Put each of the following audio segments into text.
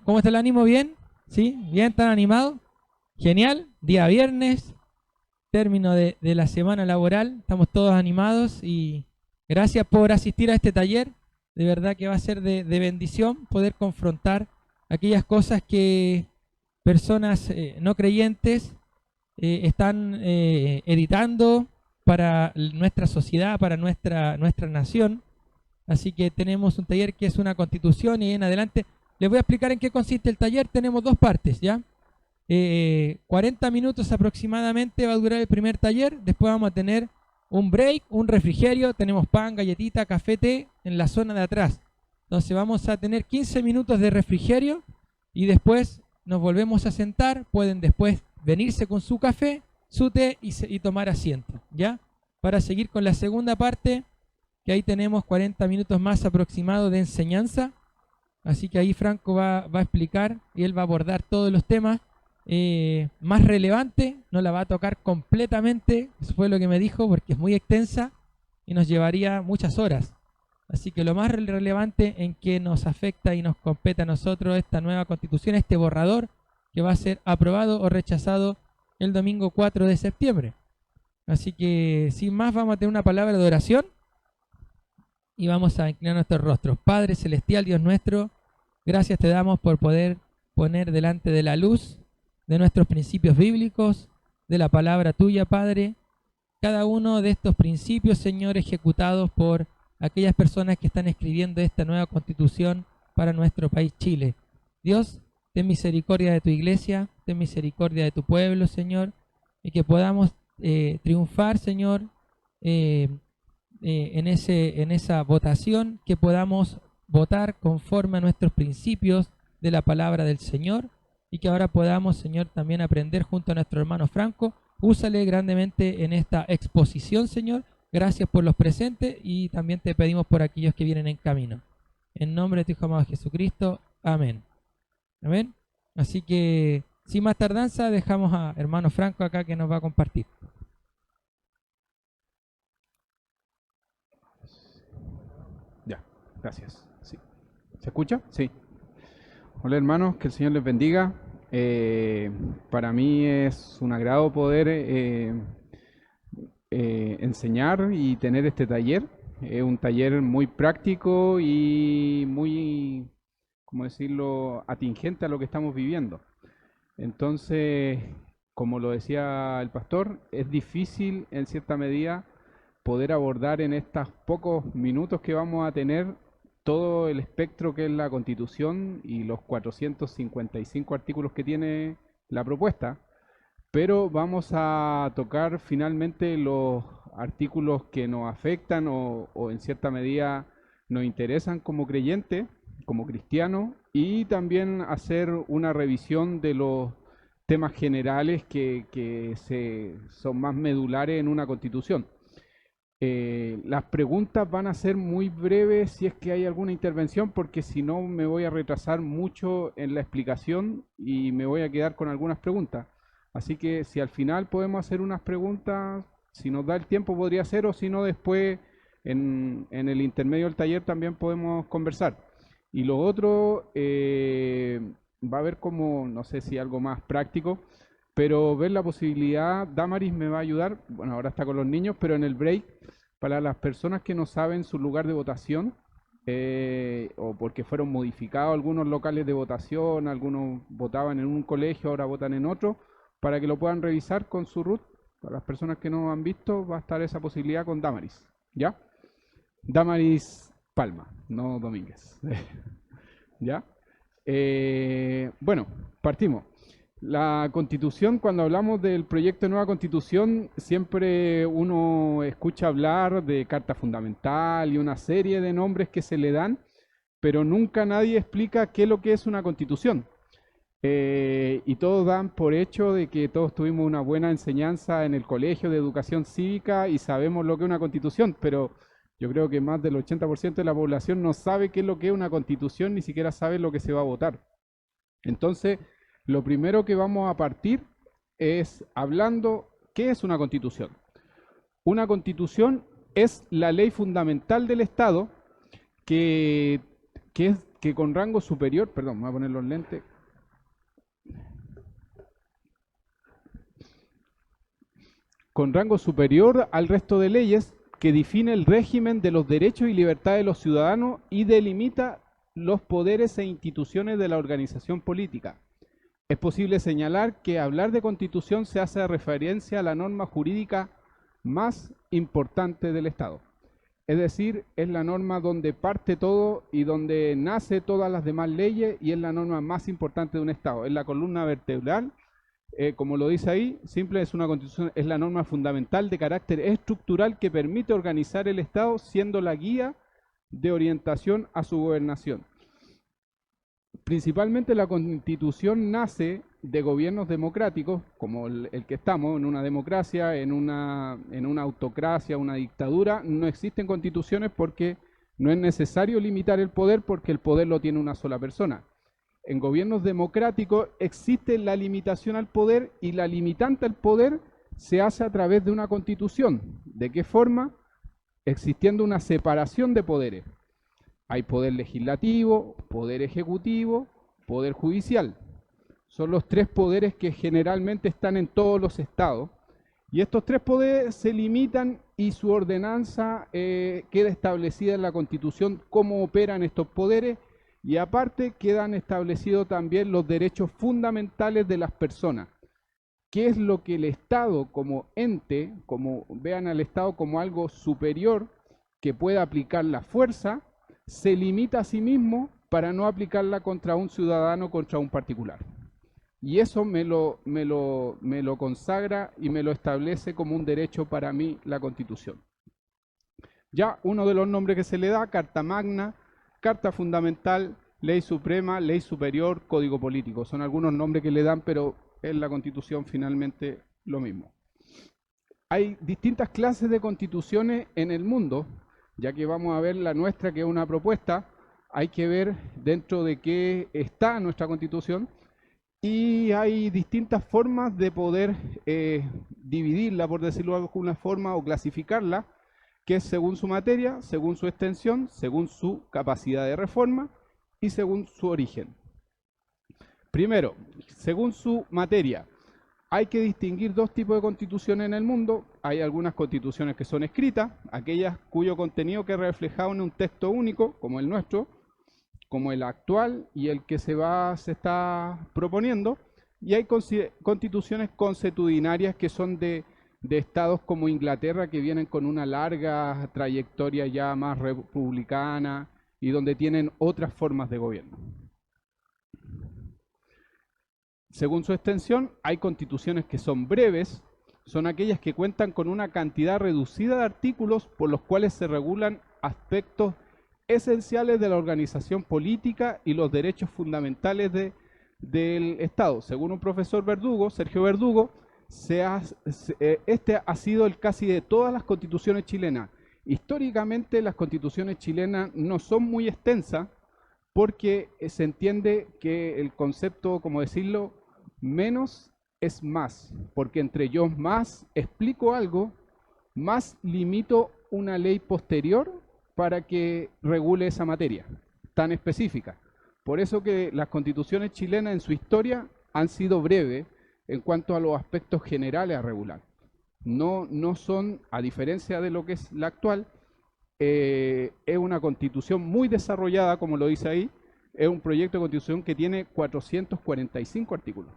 ¿Cómo está el ánimo? ¿Bien? ¿Sí? ¿Bien? ¿Están animados? Genial. Día viernes, término de la semana laboral. Estamos todos animados y gracias por asistir a este taller. De verdad que va a ser de bendición poder confrontar aquellas cosas que personas no creyentes están editando para nuestra sociedad, para nuestra nación. Así que tenemos un taller que es una constitución y en adelante les voy a explicar en qué consiste el taller. Tenemos dos partes, ¿ya? 40 minutos aproximadamente va a durar el primer taller. Después vamos a tener un break, un refrigerio. Tenemos pan, galletita, café, té en la zona de atrás. Entonces vamos a tener 15 minutos de refrigerio y después nos volvemos a sentar. Pueden después venirse con su café, su té y tomar asiento, ¿ya? Para seguir con la segunda parte, que ahí tenemos 40 minutos más aproximados de enseñanza. Así que ahí Franco va a explicar y él va a abordar todos los temas más relevantes. No la va a tocar completamente, eso fue lo que me dijo, porque es muy extensa y nos llevaría muchas horas. Así que lo más relevante en que nos afecta y nos compete a nosotros esta nueva constitución, este borrador que va a ser aprobado o rechazado el domingo 4 de septiembre. Así que sin más vamos a tener una palabra de oración y vamos a inclinar nuestros rostros. Padre Celestial, Dios nuestro, gracias te damos por poder poner delante de la luz de nuestros principios bíblicos, de la palabra tuya, Padre, cada uno de estos principios, Señor, ejecutados por aquellas personas que están escribiendo esta nueva constitución para nuestro país Chile. Dios, ten misericordia de tu iglesia, ten misericordia de tu pueblo, Señor, y que podamos triunfar, Señor, en esa votación, que podamos votar conforme a nuestros principios de la palabra del Señor y que ahora podamos, Señor, también aprender junto a nuestro hermano Franco. Úsale grandemente en esta exposición, Señor. Gracias por los presentes y también te pedimos por aquellos que vienen en camino. En nombre de tu Hijo amado Jesucristo. Amén. Amén. Así que, sin más tardanza, dejamos a hermano Franco acá que nos va a compartir. Ya, gracias. Sí. ¿Se escucha? Sí. Hola hermanos, que el Señor les bendiga. Para mí es un agrado poder enseñar y tener este taller. Es un taller muy práctico y muy, ¿cómo decirlo?, atingente a lo que estamos viviendo. Entonces, como lo decía el pastor, es difícil en cierta medida poder abordar en estos pocos minutos que vamos a tener todo el espectro que es la Constitución y los 455 artículos que tiene la propuesta, pero vamos a tocar finalmente los artículos que nos afectan o en cierta medida nos interesan como creyentes, como cristianos, y también hacer una revisión de los temas generales que son más medulares en una constitución. Las preguntas van a ser muy breves si es que hay alguna intervención, porque si no me voy a retrasar mucho en la explicación y me voy a quedar con algunas preguntas. Así que si al final podemos hacer unas preguntas, si nos da el tiempo podría ser, o si no después en el intermedio del taller también podemos conversar. Y lo otro, va a haber como, no sé si algo más práctico, pero ver la posibilidad, Damaris me va a ayudar, bueno, ahora está con los niños, pero en el break, para las personas que no saben su lugar de votación, o porque fueron modificados algunos locales de votación, algunos votaban en un colegio, ahora votan en otro, para que lo puedan revisar con su root. Para las personas que no han visto, va a estar esa posibilidad con Damaris, ¿ya? Damaris Palma, no Domínguez. ¿Ya? Bueno, partimos. La constitución, cuando hablamos del proyecto de nueva constitución, siempre uno escucha hablar de carta fundamental y una serie de nombres que se le dan, pero nunca nadie explica qué es lo que es una constitución. Y todos dan por hecho de que todos tuvimos una buena enseñanza en el colegio de educación cívica y sabemos lo que es una constitución, pero yo creo que más del 80% de la población no sabe qué es lo que es una constitución, ni siquiera sabe lo que se va a votar. Entonces, lo primero que vamos a partir es hablando qué es una constitución. Una constitución es la ley fundamental del Estado que que con rango superior, perdón, me voy a poner los lentes, con rango superior al resto de leyes, que define el régimen de los derechos y libertades de los ciudadanos y delimita los poderes e instituciones de la organización política. Es posible señalar que hablar de constitución se hace referencia a la norma jurídica más importante del Estado. Es decir, es la norma donde parte todo y donde nace todas las demás leyes, y es la norma más importante de un Estado. Es la columna vertebral, como lo dice ahí, simple, es una constitución, es la norma fundamental de carácter estructural que permite organizar el Estado, siendo la guía de orientación a su gobernación. Principalmente la Constitución nace de gobiernos democráticos, como el que estamos, en una democracia, en una autocracia, una dictadura. No existen constituciones porque no es necesario limitar el poder, porque el poder lo tiene una sola persona. En gobiernos democráticos existe la limitación al poder, y la limitante al poder se hace a través de una constitución. ¿De qué forma? Existiendo una separación de poderes. Hay poder legislativo, poder ejecutivo, poder judicial. Son los tres poderes que generalmente están en todos los estados. Y estos tres poderes se limitan, y su ordenanza queda establecida en la Constitución, cómo operan estos poderes, y aparte quedan establecidos también los derechos fundamentales de las personas. ¿Qué es lo que el Estado como ente, como vean al Estado como algo superior que puede aplicar la fuerza, se limita a sí mismo para no aplicarla contra un ciudadano, contra un particular? Y eso me lo consagra y me lo establece como un derecho para mí la Constitución. Ya uno de los nombres que se le da: Carta Magna, Carta Fundamental, Ley Suprema, Ley Superior, Código Político. Son algunos nombres que le dan, pero es la Constitución finalmente lo mismo. Hay distintas clases de constituciones en el mundo. Ya que vamos a ver la nuestra, que es una propuesta, hay que ver dentro de qué está nuestra Constitución, y hay distintas formas de poder dividirla, por decirlo de alguna forma, o clasificarla, que es según su materia, según su extensión, según su capacidad de reforma y según su origen. Primero, según su materia. Hay que distinguir dos tipos de constituciones en el mundo. Hay algunas constituciones que son escritas, aquellas cuyo contenido queda reflejado en un texto único, como el nuestro, como el actual y el que se está proponiendo. Y hay constituciones consuetudinarias, que son de estados como Inglaterra, que vienen con una larga trayectoria ya más republicana y donde tienen otras formas de gobierno. Según su extensión, hay constituciones que son breves, son aquellas que cuentan con una cantidad reducida de artículos por los cuales se regulan aspectos esenciales de la organización política y los derechos fundamentales del Estado. Según un profesor Verdugo, Sergio Verdugo, este ha sido el casi de todas las constituciones chilenas. Históricamente las constituciones chilenas no son muy extensas, porque se entiende que el concepto, como decirlo, menos es más, porque entre yo más explico algo, más limito una ley posterior para que regule esa materia tan específica. Por eso que las constituciones chilenas en su historia han sido breves en cuanto a los aspectos generales a regular. No son, a diferencia de lo que es la actual, es una constitución muy desarrollada, como lo dice ahí. Es un proyecto de constitución que tiene 445 artículos.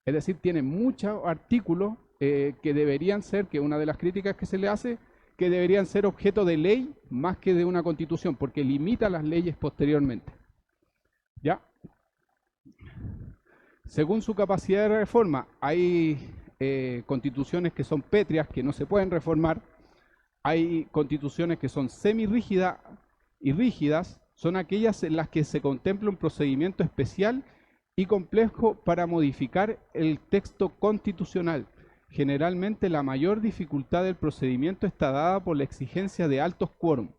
Es decir, tiene muchos artículos que deberían ser, que una de las críticas que se le hace, que deberían ser objeto de ley más que de una constitución, porque limita las leyes posteriormente. ¿Ya? Según su capacidad de reforma, hay constituciones que son pétreas, que no se pueden reformar. Hay constituciones que son semirrígidas y rígidas, son aquellas en las que se contempla un procedimiento especial y complejo para modificar el texto constitucional. Generalmente la mayor dificultad del procedimiento está dada por la exigencia de altos quórum.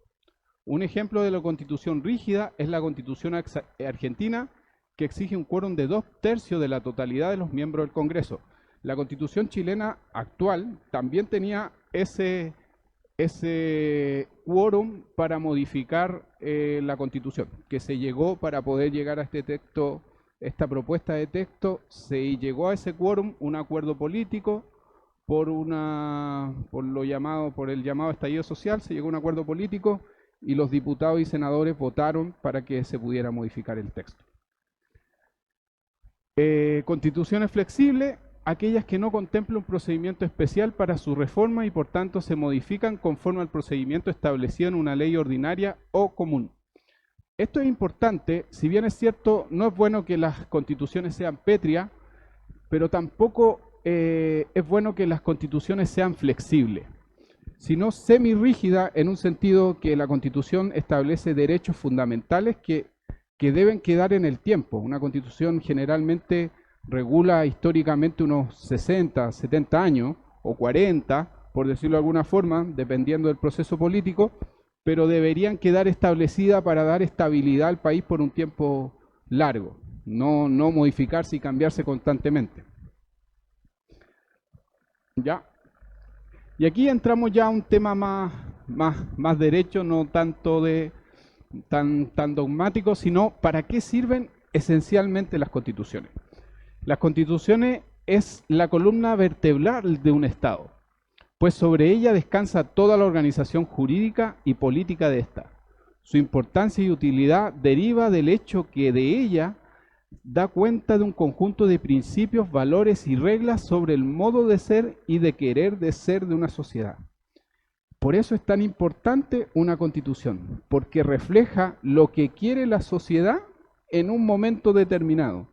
Un ejemplo de la constitución rígida es la Constitución argentina, que exige un quórum de 2/3 de la totalidad de los miembros del Congreso. La Constitución chilena actual también tenía ese ese quórum para modificar la Constitución, que se llegó para poder llegar a este texto, esta propuesta de texto, se llegó a ese quórum, un acuerdo político, por el llamado estallido social, se llegó a un acuerdo político y los diputados y senadores votaron para que se pudiera modificar el texto. Constituciones flexibles, aquellas que no contemplan un procedimiento especial para su reforma y por tanto se modifican conforme al procedimiento establecido en una ley ordinaria o común. Esto es importante, si bien es cierto, no es bueno que las constituciones sean pétreas, pero tampoco es bueno que las constituciones sean flexibles, sino semirrígida en un sentido que la Constitución establece derechos fundamentales que deben quedar en el tiempo. Una Constitución generalmente regula históricamente unos 60, 70 años o 40, por decirlo de alguna forma, dependiendo del proceso político, pero deberían quedar establecidas para dar estabilidad al país por un tiempo largo, no modificarse y cambiarse constantemente. ¿Ya? Y aquí entramos ya a un tema más derecho, no tanto tan dogmático, sino para qué sirven esencialmente las constituciones. Las constituciones es la columna vertebral de un Estado, pues sobre ella descansa toda la organización jurídica y política de ésta. Su importancia y utilidad deriva del hecho que de ella da cuenta de un conjunto de principios, valores y reglas sobre el modo de ser y de querer de ser de una sociedad. Por eso es tan importante una constitución, porque refleja lo que quiere la sociedad en un momento determinado.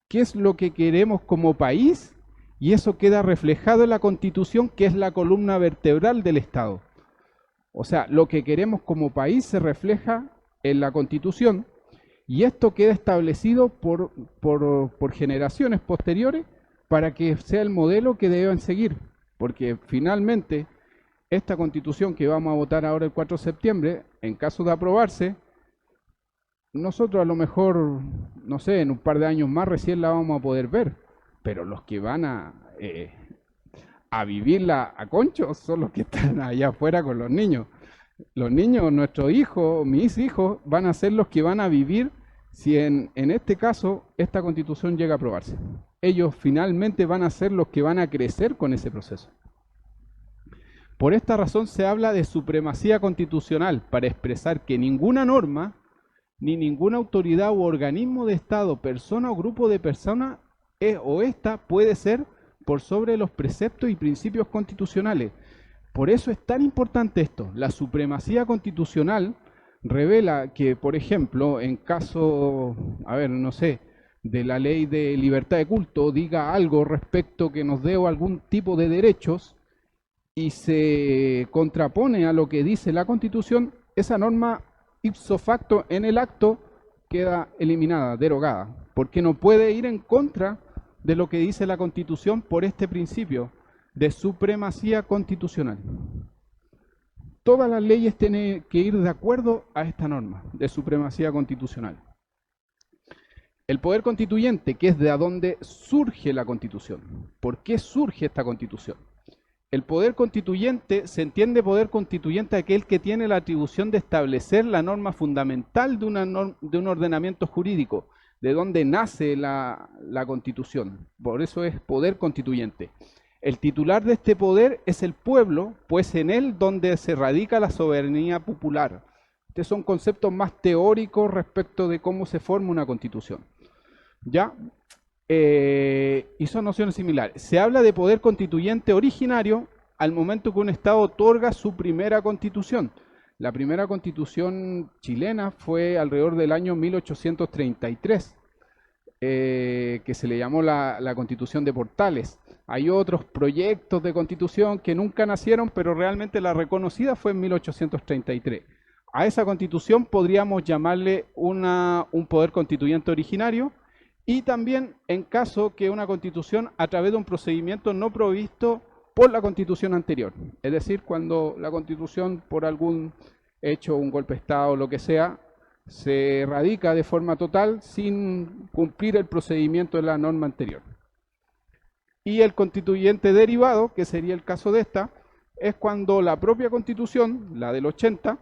¿Qué es lo que queremos como país? Y eso queda reflejado en la Constitución, que es la columna vertebral del Estado. O sea, lo que queremos como país se refleja en la Constitución y esto queda establecido por generaciones posteriores para que sea el modelo que deben seguir. Porque finalmente esta Constitución que vamos a votar ahora el 4 de septiembre, en caso de aprobarse, nosotros a lo mejor, no sé, en un par de años más recién la vamos a poder ver, pero los que van a vivirla a concho son los que están allá afuera con los niños. Los niños, nuestros hijos, mis hijos, van a ser los que van a vivir si en este caso esta Constitución llega a aprobarse. Ellos finalmente van a ser los que van a crecer con ese proceso. Por esta razón se habla de supremacía constitucional para expresar que ninguna norma ni ninguna autoridad u organismo de Estado, persona o grupo de personas puede ser por sobre los preceptos y principios constitucionales. Por eso es tan importante esto. La supremacía constitucional revela que, por ejemplo, en caso, de la ley de libertad de culto, diga algo respecto que nos dé algún tipo de derechos y se contrapone a lo que dice la Constitución, esa norma ipso facto en el acto queda eliminada, derogada, porque no puede ir en contra de lo que dice la Constitución por este principio de supremacía constitucional. Todas las leyes tienen que ir de acuerdo a esta norma de supremacía constitucional. El poder constituyente, que es de donde surge la Constitución. ¿Por qué surge esta Constitución? El poder constituyente, se entiende poder constituyente aquel que tiene la atribución de establecer la norma fundamental de un ordenamiento jurídico, de donde nace la Constitución. Por eso es poder constituyente. El titular de este poder es el pueblo, pues en él donde se radica la soberanía popular. Estos son conceptos más teóricos respecto de cómo se forma una Constitución. ¿Ya? Y son nociones similares. Se habla de poder constituyente originario al momento que un Estado otorga su primera constitución. La primera constitución chilena fue alrededor del año 1833, que se le llamó la Constitución de Portales. Hay otros proyectos de constitución que nunca nacieron, pero realmente la reconocida fue en 1833. A esa constitución podríamos llamarle un poder constituyente originario, y también en caso que una constitución a través de un procedimiento no provisto por la constitución anterior. Es decir, cuando la constitución por algún hecho, un golpe de Estado o lo que sea, se radica de forma total sin cumplir el procedimiento de la norma anterior. Y el constituyente derivado, que sería el caso de esta, es cuando la propia Constitución, la del 80,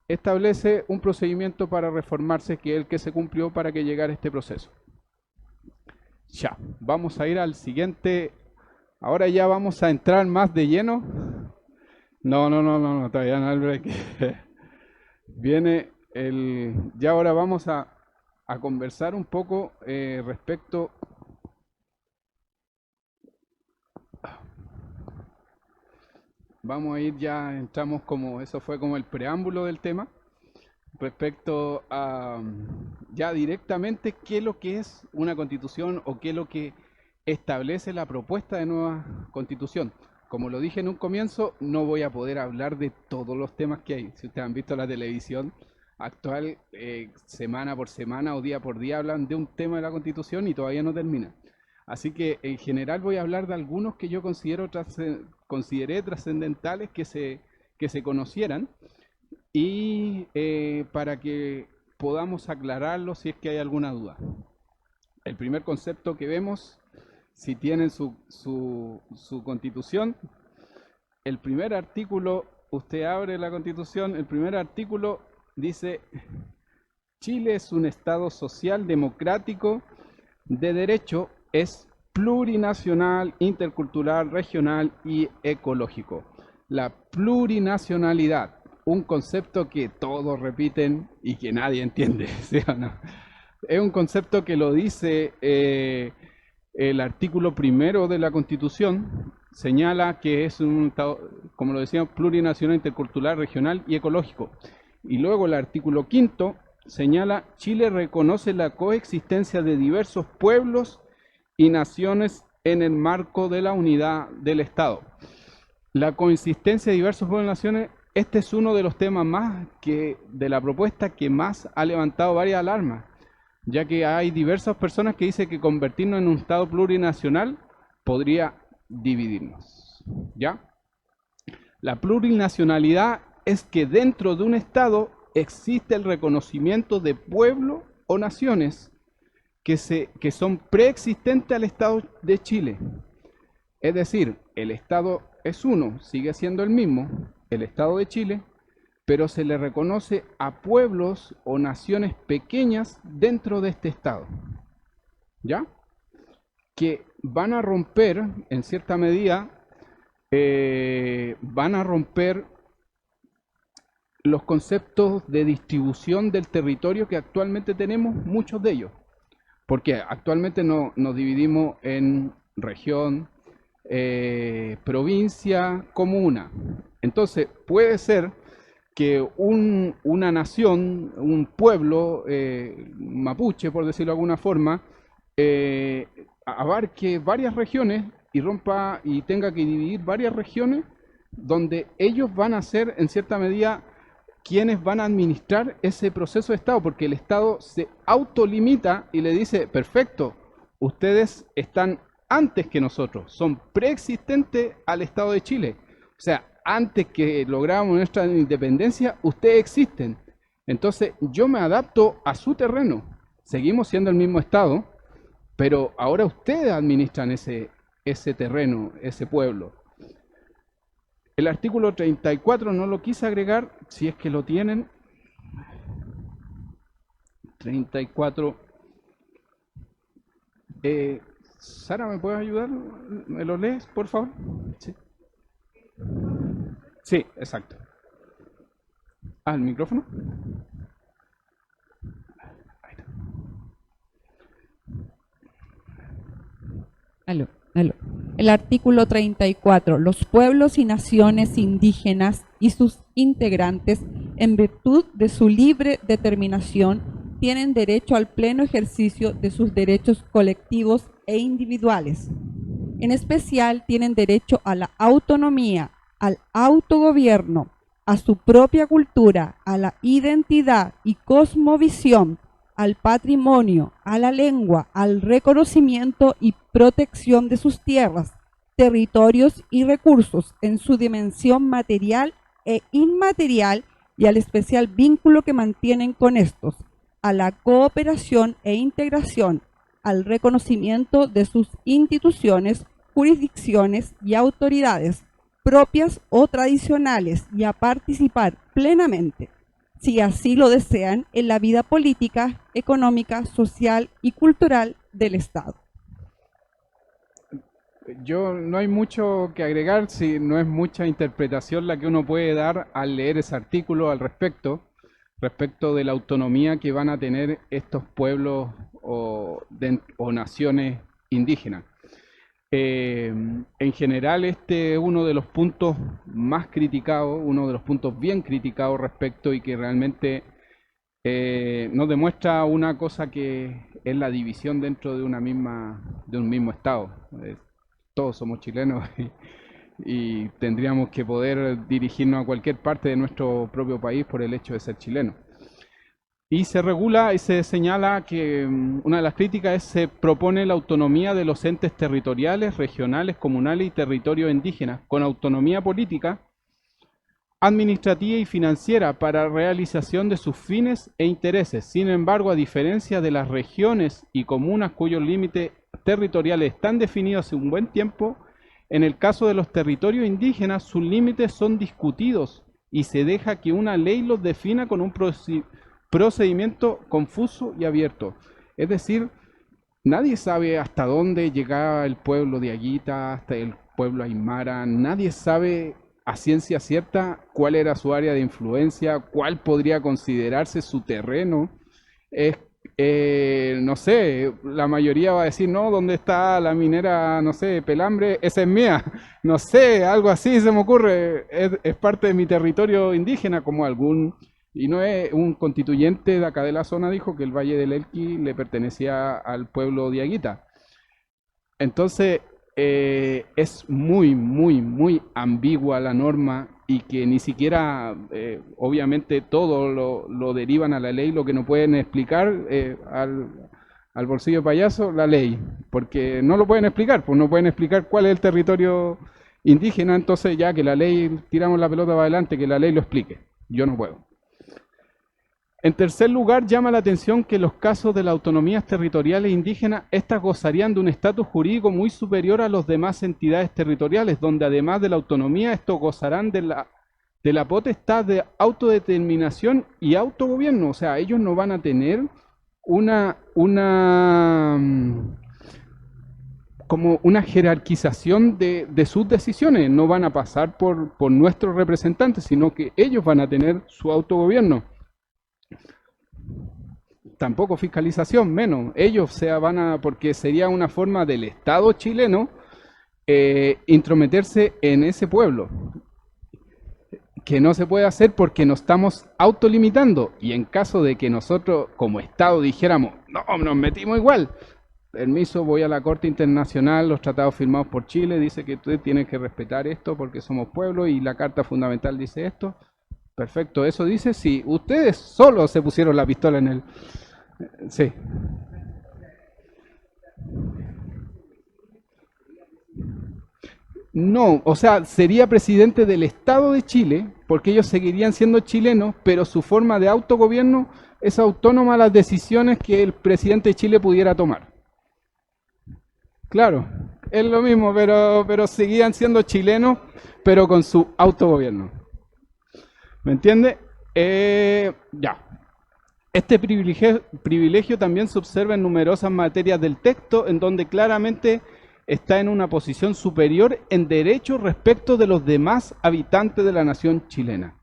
establece un procedimiento para reformarse, que es el que se cumplió para que llegara este proceso. Ya, vamos a ir al siguiente. Ahora ya vamos a entrar más de lleno. No, todavía no, Albrecht. Viene el... Ya ahora vamos a conversar un poco respecto... Vamos a ir ya, entramos como, eso fue como el preámbulo del tema, respecto a ya directamente qué es lo que es una constitución o qué es lo que establece la propuesta de nueva constitución. Como lo dije en un comienzo, no voy a poder hablar de todos los temas que hay. Si ustedes han visto la televisión actual, semana por semana o día por día hablan de un tema de la constitución y todavía no termina. Así que en general voy a hablar de algunos que yo consideré trascendentales que se conocieran y para que podamos aclararlo si es que hay alguna duda. El primer concepto que vemos, si tienen su constitución, el primer artículo, usted abre la constitución, el primer artículo dice: Chile es un estado social, democrático, de derecho, es plurinacional, intercultural, regional y ecológico. La plurinacionalidad, un concepto que todos repiten y que nadie entiende, ¿sí o no? Es un concepto que lo dice el artículo primero de la Constitución, señala que es un estado, como lo decíamos, plurinacional, intercultural, regional y ecológico. Y luego el artículo quinto señala: Chile reconoce la coexistencia de diversos pueblos y naciones en el marco de la unidad del Estado. La coexistencia de diversos pueblos y naciones, este es uno de los temas más de la propuesta que más ha levantado varias alarmas, ya que hay diversas personas que dicen que convertirnos en un Estado plurinacional podría dividirnos, ¿ya? La plurinacionalidad es que dentro de un Estado existe el reconocimiento de pueblos o naciones que son preexistentes al Estado de Chile. Es decir, el Estado es uno, sigue siendo el mismo, el Estado de Chile, pero se le reconoce a pueblos o naciones pequeñas dentro de este Estado, ¿ya? Que van a romper, en cierta medida, van a romper los conceptos de distribución del territorio que actualmente tenemos, muchos de ellos. Porque actualmente nos dividimos en región, provincia, comuna. Entonces puede ser que una nación, un pueblo mapuche, por decirlo de alguna forma, abarque varias regiones y rompa y tenga que dividir varias regiones donde ellos van a ser en cierta medida quienes van a administrar ese proceso de Estado, porque el Estado se autolimita y le dice: perfecto, ustedes están antes que nosotros, son preexistentes al Estado de Chile. O sea, antes que lográramos nuestra independencia, ustedes existen. Entonces yo me adapto a su terreno. Seguimos siendo el mismo Estado, pero ahora ustedes administran ese terreno, ese pueblo. El artículo 34 no lo quise agregar, si es que lo tienen. 34. Sara, ¿me puedes ayudar? ¿Me lo lees, por favor? Sí, sí, exacto. ¿El micrófono? Aló. El artículo 34. Los pueblos y naciones indígenas y sus integrantes, en virtud de su libre determinación, tienen derecho al pleno ejercicio de sus derechos colectivos e individuales. En especial, tienen derecho a la autonomía, al autogobierno, a su propia cultura, a la identidad y cosmovisión, al patrimonio, a la lengua, al reconocimiento y protección de sus tierras, territorios y recursos en su dimensión material e inmaterial y al especial vínculo que mantienen con estos, a la cooperación e integración, al reconocimiento de sus instituciones, jurisdicciones y autoridades, propias o tradicionales y a participar plenamente, si así lo desean, en la vida política, económica, social y cultural del Estado. No hay mucho que agregar, si no es mucha interpretación la que uno puede dar al leer ese artículo al respecto de la autonomía que van a tener estos pueblos o naciones indígenas. En general, este es uno de los puntos más criticados, uno de los puntos bien criticados respecto y que realmente nos demuestra una cosa que es la división dentro de un mismo Estado. Todos somos chilenos y tendríamos que poder dirigirnos a cualquier parte de nuestro propio país por el hecho de ser chilenos. Y se regula y se señala que una de las críticas es se propone la autonomía de los entes territoriales, regionales, comunales y territorios indígenas, con autonomía política, administrativa y financiera para realización de sus fines e intereses. Sin embargo, a diferencia de las regiones y comunas cuyos límites territoriales están definidos hace un buen tiempo, en el caso de los territorios indígenas sus límites son discutidos y se deja que una ley los defina con un procedimiento confuso y abierto. Es decir, nadie sabe hasta dónde llegaba el pueblo de Aguita, hasta el pueblo Aymara, nadie sabe a ciencia cierta cuál era su área de influencia, cuál podría considerarse su terreno. No sé, la mayoría va a decir, no, ¿dónde está la minera, no sé, Pelambre? Esa es mía. No sé, algo así se me ocurre, es parte de mi territorio indígena, como y no es un constituyente de acá de la zona, dijo que el Valle del Elqui le pertenecía al pueblo de Aguita. Entonces, es muy, muy, muy ambigua la norma y que ni siquiera, obviamente, todo lo derivan a la ley, lo que no pueden explicar al bolsillo payaso, la ley, porque no lo pueden explicar, pues no pueden explicar cuál es el territorio indígena, entonces ya que la ley, tiramos la pelota para adelante, que la ley lo explique, yo no puedo. En tercer lugar, llama la atención que en los casos de las autonomías territoriales indígenas, estas gozarían de un estatus jurídico muy superior a las demás entidades territoriales, donde además de la autonomía, estos gozarán de la potestad de autodeterminación y autogobierno. O sea, ellos no van a tener como una jerarquización de sus decisiones, no van a pasar por nuestros representantes, sino que ellos van a tener su autogobierno. Tampoco fiscalización, menos. Ellos porque sería una forma del Estado chileno intrometerse en ese pueblo, que no se puede hacer porque nos estamos autolimitando. Y en caso de que nosotros como Estado dijéramos, no, nos metimos igual, permiso, voy a la Corte Internacional, los tratados firmados por Chile, dice que tú tienes que respetar esto porque somos pueblo y la Carta Fundamental dice esto. Perfecto, eso dice, sí, ustedes solo se pusieron la pistola en el... Sí. No, o sea, sería presidente del Estado de Chile, porque ellos seguirían siendo chilenos, pero su forma de autogobierno es autónoma a las decisiones que el presidente de Chile pudiera tomar. Claro, es lo mismo, pero seguían siendo chilenos, pero con su autogobierno. ¿Me entiende? Ya. Este privilegio también se observa en numerosas materias del texto, en donde claramente está en una posición superior en derechos respecto de los demás habitantes de la nación chilena.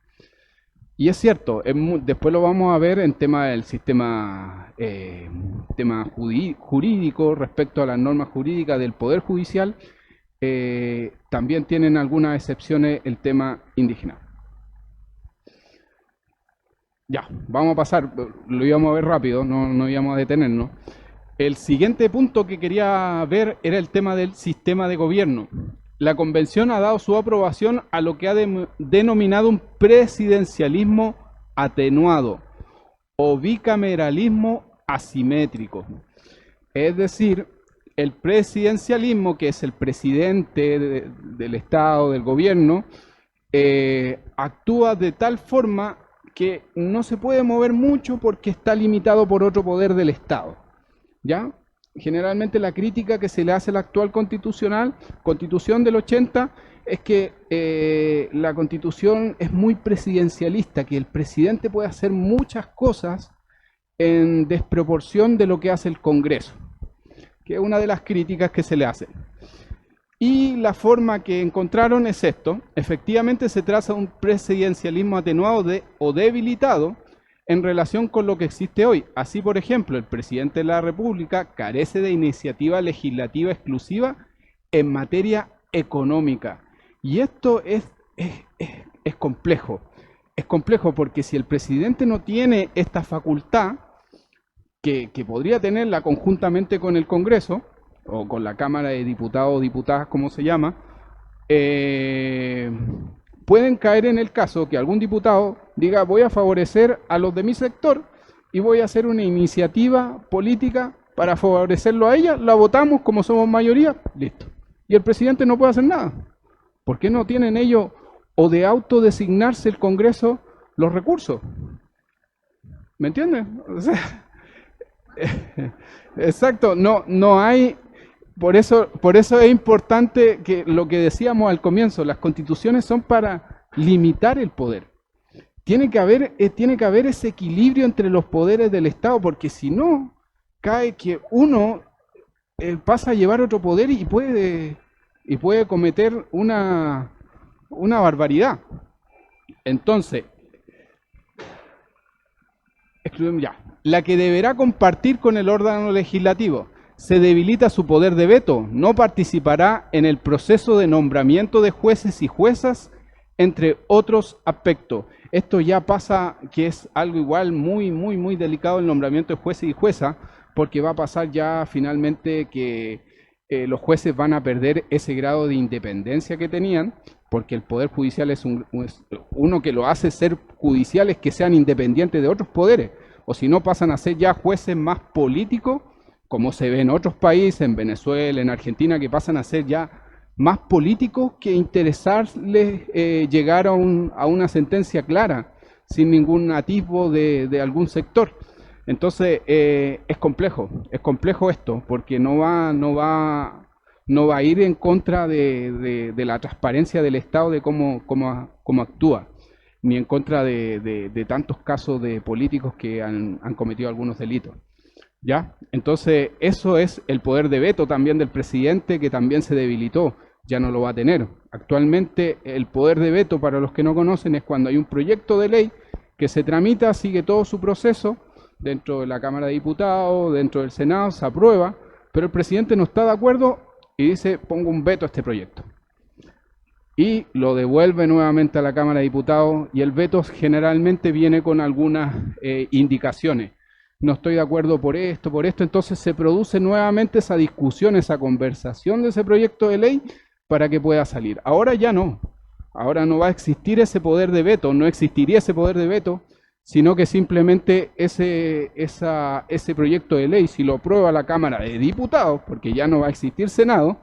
Y es cierto, después lo vamos a ver en tema del sistema jurídico, respecto a las normas jurídicas del Poder Judicial, también tienen algunas excepciones el tema indígena. Ya, vamos a pasar, lo íbamos a ver rápido, no íbamos a detenernos. El siguiente punto que quería ver era el tema del sistema de gobierno. La Convención ha dado su aprobación a lo que ha denominado un presidencialismo atenuado o bicameralismo asimétrico. Es decir, el presidencialismo, que es el presidente del Estado, del gobierno, actúa de tal forma que no se puede mover mucho porque está limitado por otro poder del Estado. ¿Ya? Generalmente la crítica que se le hace a la actual constitución del 80 es que la Constitución es muy presidencialista, que el presidente puede hacer muchas cosas en desproporción de lo que hace el Congreso, que es una de las críticas que se le hacen. Y la forma que encontraron es esto: efectivamente se traza un presidencialismo atenuado o debilitado en relación con lo que existe hoy. Así, por ejemplo, el presidente de la República carece de iniciativa legislativa exclusiva en materia económica. Y esto es complejo. Es complejo porque si el presidente no tiene esta facultad, que podría tenerla conjuntamente con el Congreso, o con la Cámara de Diputados o Diputadas, como se llama, pueden caer en el caso que algún diputado diga: voy a favorecer a los de mi sector y voy a hacer una iniciativa política para favorecerlo a ella, la votamos como somos mayoría, listo. Y el presidente no puede hacer nada. ¿Por qué no tienen ellos o de autodesignarse el Congreso los recursos? ¿Me entienden? O sea, exacto, no hay. Por eso es importante que lo que decíamos al comienzo, las constituciones son para limitar el poder. Tiene que haber ese equilibrio entre los poderes del Estado, porque si no, cae que uno pasa a llevar otro poder y puede cometer una barbaridad. Entonces, ya, la que deberá compartir con el órgano legislativo. Se debilita su poder de veto, no participará en el proceso de nombramiento de jueces y juezas, entre otros aspectos. Esto ya pasa, que es algo igual muy delicado, el nombramiento de jueces y juezas, porque va a pasar ya finalmente que los jueces van a perder ese grado de independencia que tenían, porque el Poder Judicial es uno que lo hace ser judicial, es que sean independientes de otros poderes, o si no pasan a ser ya jueces más políticos, como se ve en otros países, en Venezuela, en Argentina, que pasan a ser ya más políticos que interesarles llegar a una sentencia clara, sin ningún atisbo de algún sector. Entonces es complejo esto, porque no va a ir en contra de la transparencia del Estado, de cómo actúa, ni en contra de tantos casos de políticos que han cometido algunos delitos. ¿Ya? Entonces, eso es el poder de veto también del presidente, que también se debilitó, ya no lo va a tener. Actualmente, el poder de veto, para los que no conocen, es cuando hay un proyecto de ley que se tramita, sigue todo su proceso, dentro de la Cámara de Diputados, dentro del Senado, se aprueba, pero el presidente no está de acuerdo y dice: pongo un veto a este proyecto. Y lo devuelve nuevamente a la Cámara de Diputados, y el veto generalmente viene con algunas indicaciones. No estoy de acuerdo por esto, entonces se produce nuevamente esa discusión, esa conversación de ese proyecto de ley para que pueda salir. Ahora ya no, ahora no va a existir ese poder de veto, no existiría ese poder de veto, sino que simplemente ese proyecto de ley, si lo aprueba la Cámara de Diputados, porque ya no va a existir Senado,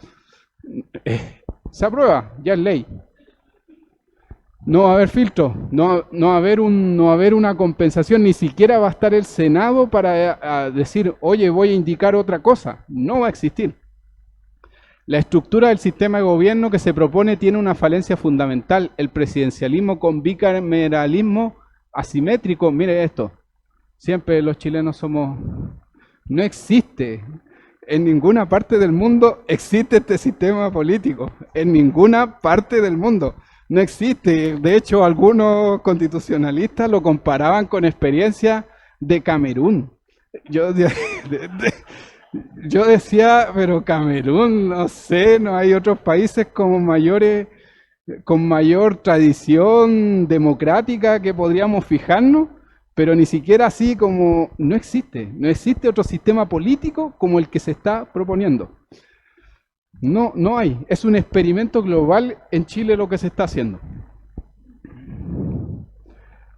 se aprueba, ya es ley. No va a haber filtro, no va a haber una compensación, ni siquiera va a estar el Senado para decir: oye, voy a indicar otra cosa. No va a existir. La estructura del sistema de gobierno que se propone tiene una falencia fundamental: el presidencialismo con bicameralismo asimétrico. Mire esto, siempre los chilenos somos... No existe, en ninguna parte del mundo existe este sistema político, en ninguna parte del mundo. No existe. De hecho, algunos constitucionalistas lo comparaban con experiencia de Camerún. Yo decía, pero Camerún, no sé, no hay otros países con mayor tradición democrática que podríamos fijarnos, pero ni siquiera así como no existe otro sistema político como el que se está proponiendo. No hay. Es un experimento global en Chile lo que se está haciendo.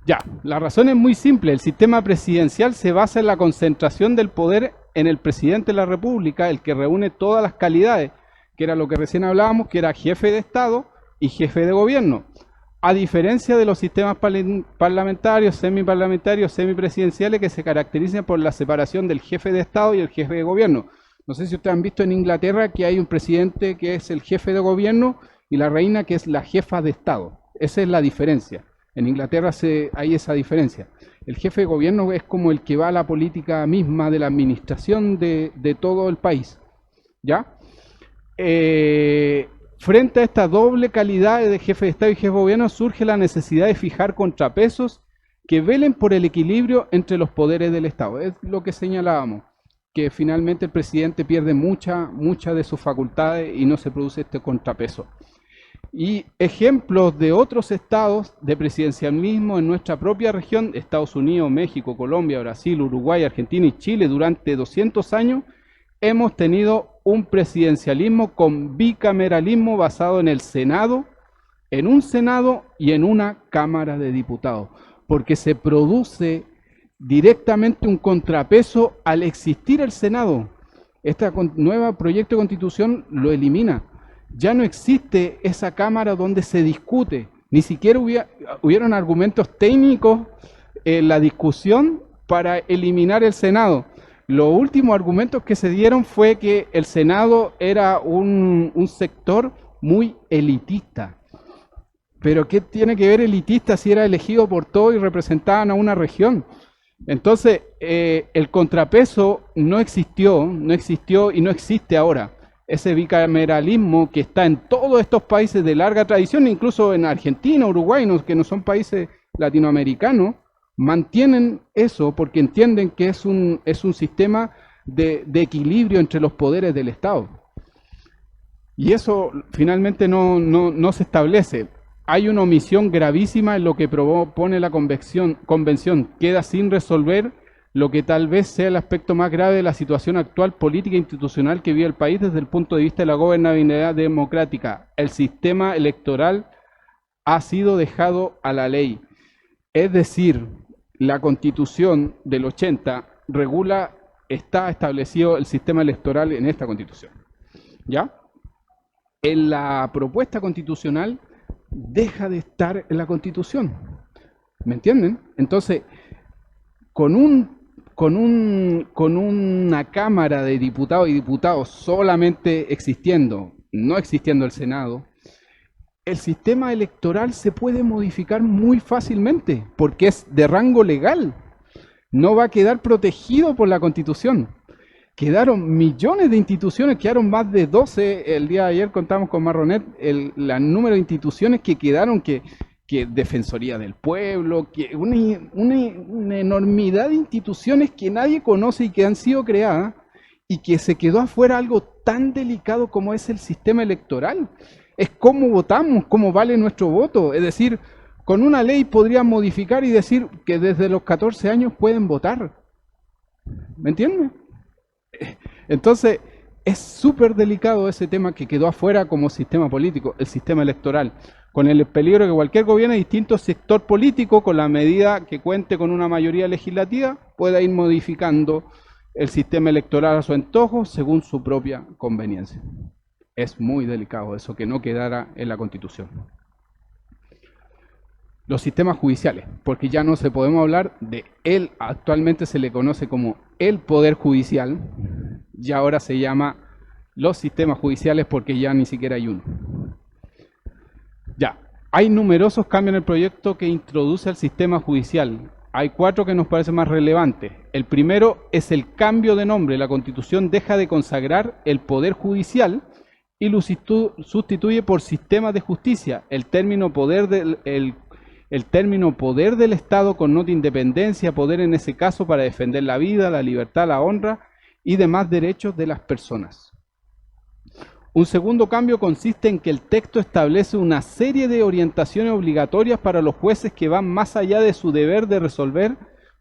Ya, la razón es muy simple. El sistema presidencial se basa en la concentración del poder en el presidente de la República, el que reúne todas las calidades, que era lo que recién hablábamos, que era jefe de Estado y jefe de gobierno. A diferencia de los sistemas parlamentarios, semiparlamentarios, semipresidenciales, que se caracterizan por la separación del jefe de Estado y el jefe de gobierno. No sé si ustedes han visto en Inglaterra que hay un presidente que es el jefe de gobierno y la reina, que es la jefa de Estado. Esa es la diferencia. En Inglaterra hay esa diferencia. El jefe de gobierno es como el que va a la política misma de la administración de todo el país. ¿Ya? Frente a esta doble calidad de jefe de Estado y jefe de gobierno surge la necesidad de fijar contrapesos que velen por el equilibrio entre los poderes del Estado. Es lo que señalábamos, que finalmente el presidente pierde mucha de sus facultades y no se produce este contrapeso. Y ejemplos de otros estados de presidencialismo en nuestra propia región, Estados Unidos, México, Colombia, Brasil, Uruguay, Argentina y Chile, durante 200 años, hemos tenido un presidencialismo con bicameralismo basado en el Senado, en un Senado y en una Cámara de Diputados, porque se produce directamente un contrapeso al existir el Senado. Este nuevo proyecto de constitución lo elimina. Ya no existe esa Cámara donde se discute, ni siquiera hubieron argumentos técnicos en la discusión para eliminar el Senado. Los últimos argumentos que se dieron fue que el Senado era un sector muy elitista. Pero ¿qué tiene que ver elitista si era elegido por todos y representaban a una región? Entonces, el contrapeso no existió y no existe ahora. Ese bicameralismo que está en todos estos países de larga tradición, incluso en Argentina, Uruguay, que no son países latinoamericanos, mantienen eso porque entienden que es un sistema de equilibrio entre los poderes del Estado. Y eso finalmente no se establece. Hay una omisión gravísima en lo que propone la convención. Queda sin resolver lo que tal vez sea el aspecto más grave de la situación actual política e institucional que vive el país desde el punto de vista de la gobernabilidad democrática. El sistema electoral ha sido dejado a la ley. Es decir, la Constitución del 80 está establecido el sistema electoral en esta Constitución. ¿Ya? En la propuesta constitucional deja de estar en la Constitución. ¿Me entienden? Entonces, con una Cámara de Diputados y Diputados solamente existiendo, no existiendo el Senado, el sistema electoral se puede modificar muy fácilmente, porque es de rango legal. No va a quedar protegido por la Constitución. Quedaron millones de instituciones, quedaron más de 12, el día de ayer contamos con Marronet el número de instituciones que quedaron, que Defensoría del Pueblo, que una enormidad de instituciones que nadie conoce y que han sido creadas, y que se quedó afuera algo tan delicado como es el sistema electoral. Es cómo votamos, cómo vale nuestro voto. Es decir, con una ley podrían modificar y decir que desde los 14 años pueden votar. ¿Me entienden? Entonces, es súper delicado ese tema que quedó afuera como sistema político, el sistema electoral, con el peligro que cualquier gobierno de distinto sector político, con la medida que cuente con una mayoría legislativa, pueda ir modificando el sistema electoral a su antojo según su propia conveniencia. Es muy delicado eso, que no quedara en la Constitución. Los sistemas judiciales, porque ya no se podemos hablar de él, actualmente se le conoce como el Poder Judicial, y ahora se llama los sistemas judiciales porque ya ni siquiera hay uno. Ya, hay numerosos cambios en el proyecto que introduce el sistema judicial. Hay 4 que nos parecen más relevantes. El primero es el cambio de nombre. La Constitución deja de consagrar el Poder Judicial y lo sustituye por sistema de justicia. El término poder del Estado connota independencia, poder en ese caso para defender la vida, la libertad, la honra y demás derechos de las personas. Un segundo cambio consiste en que el texto establece una serie de orientaciones obligatorias para los jueces que van más allá de su deber de resolver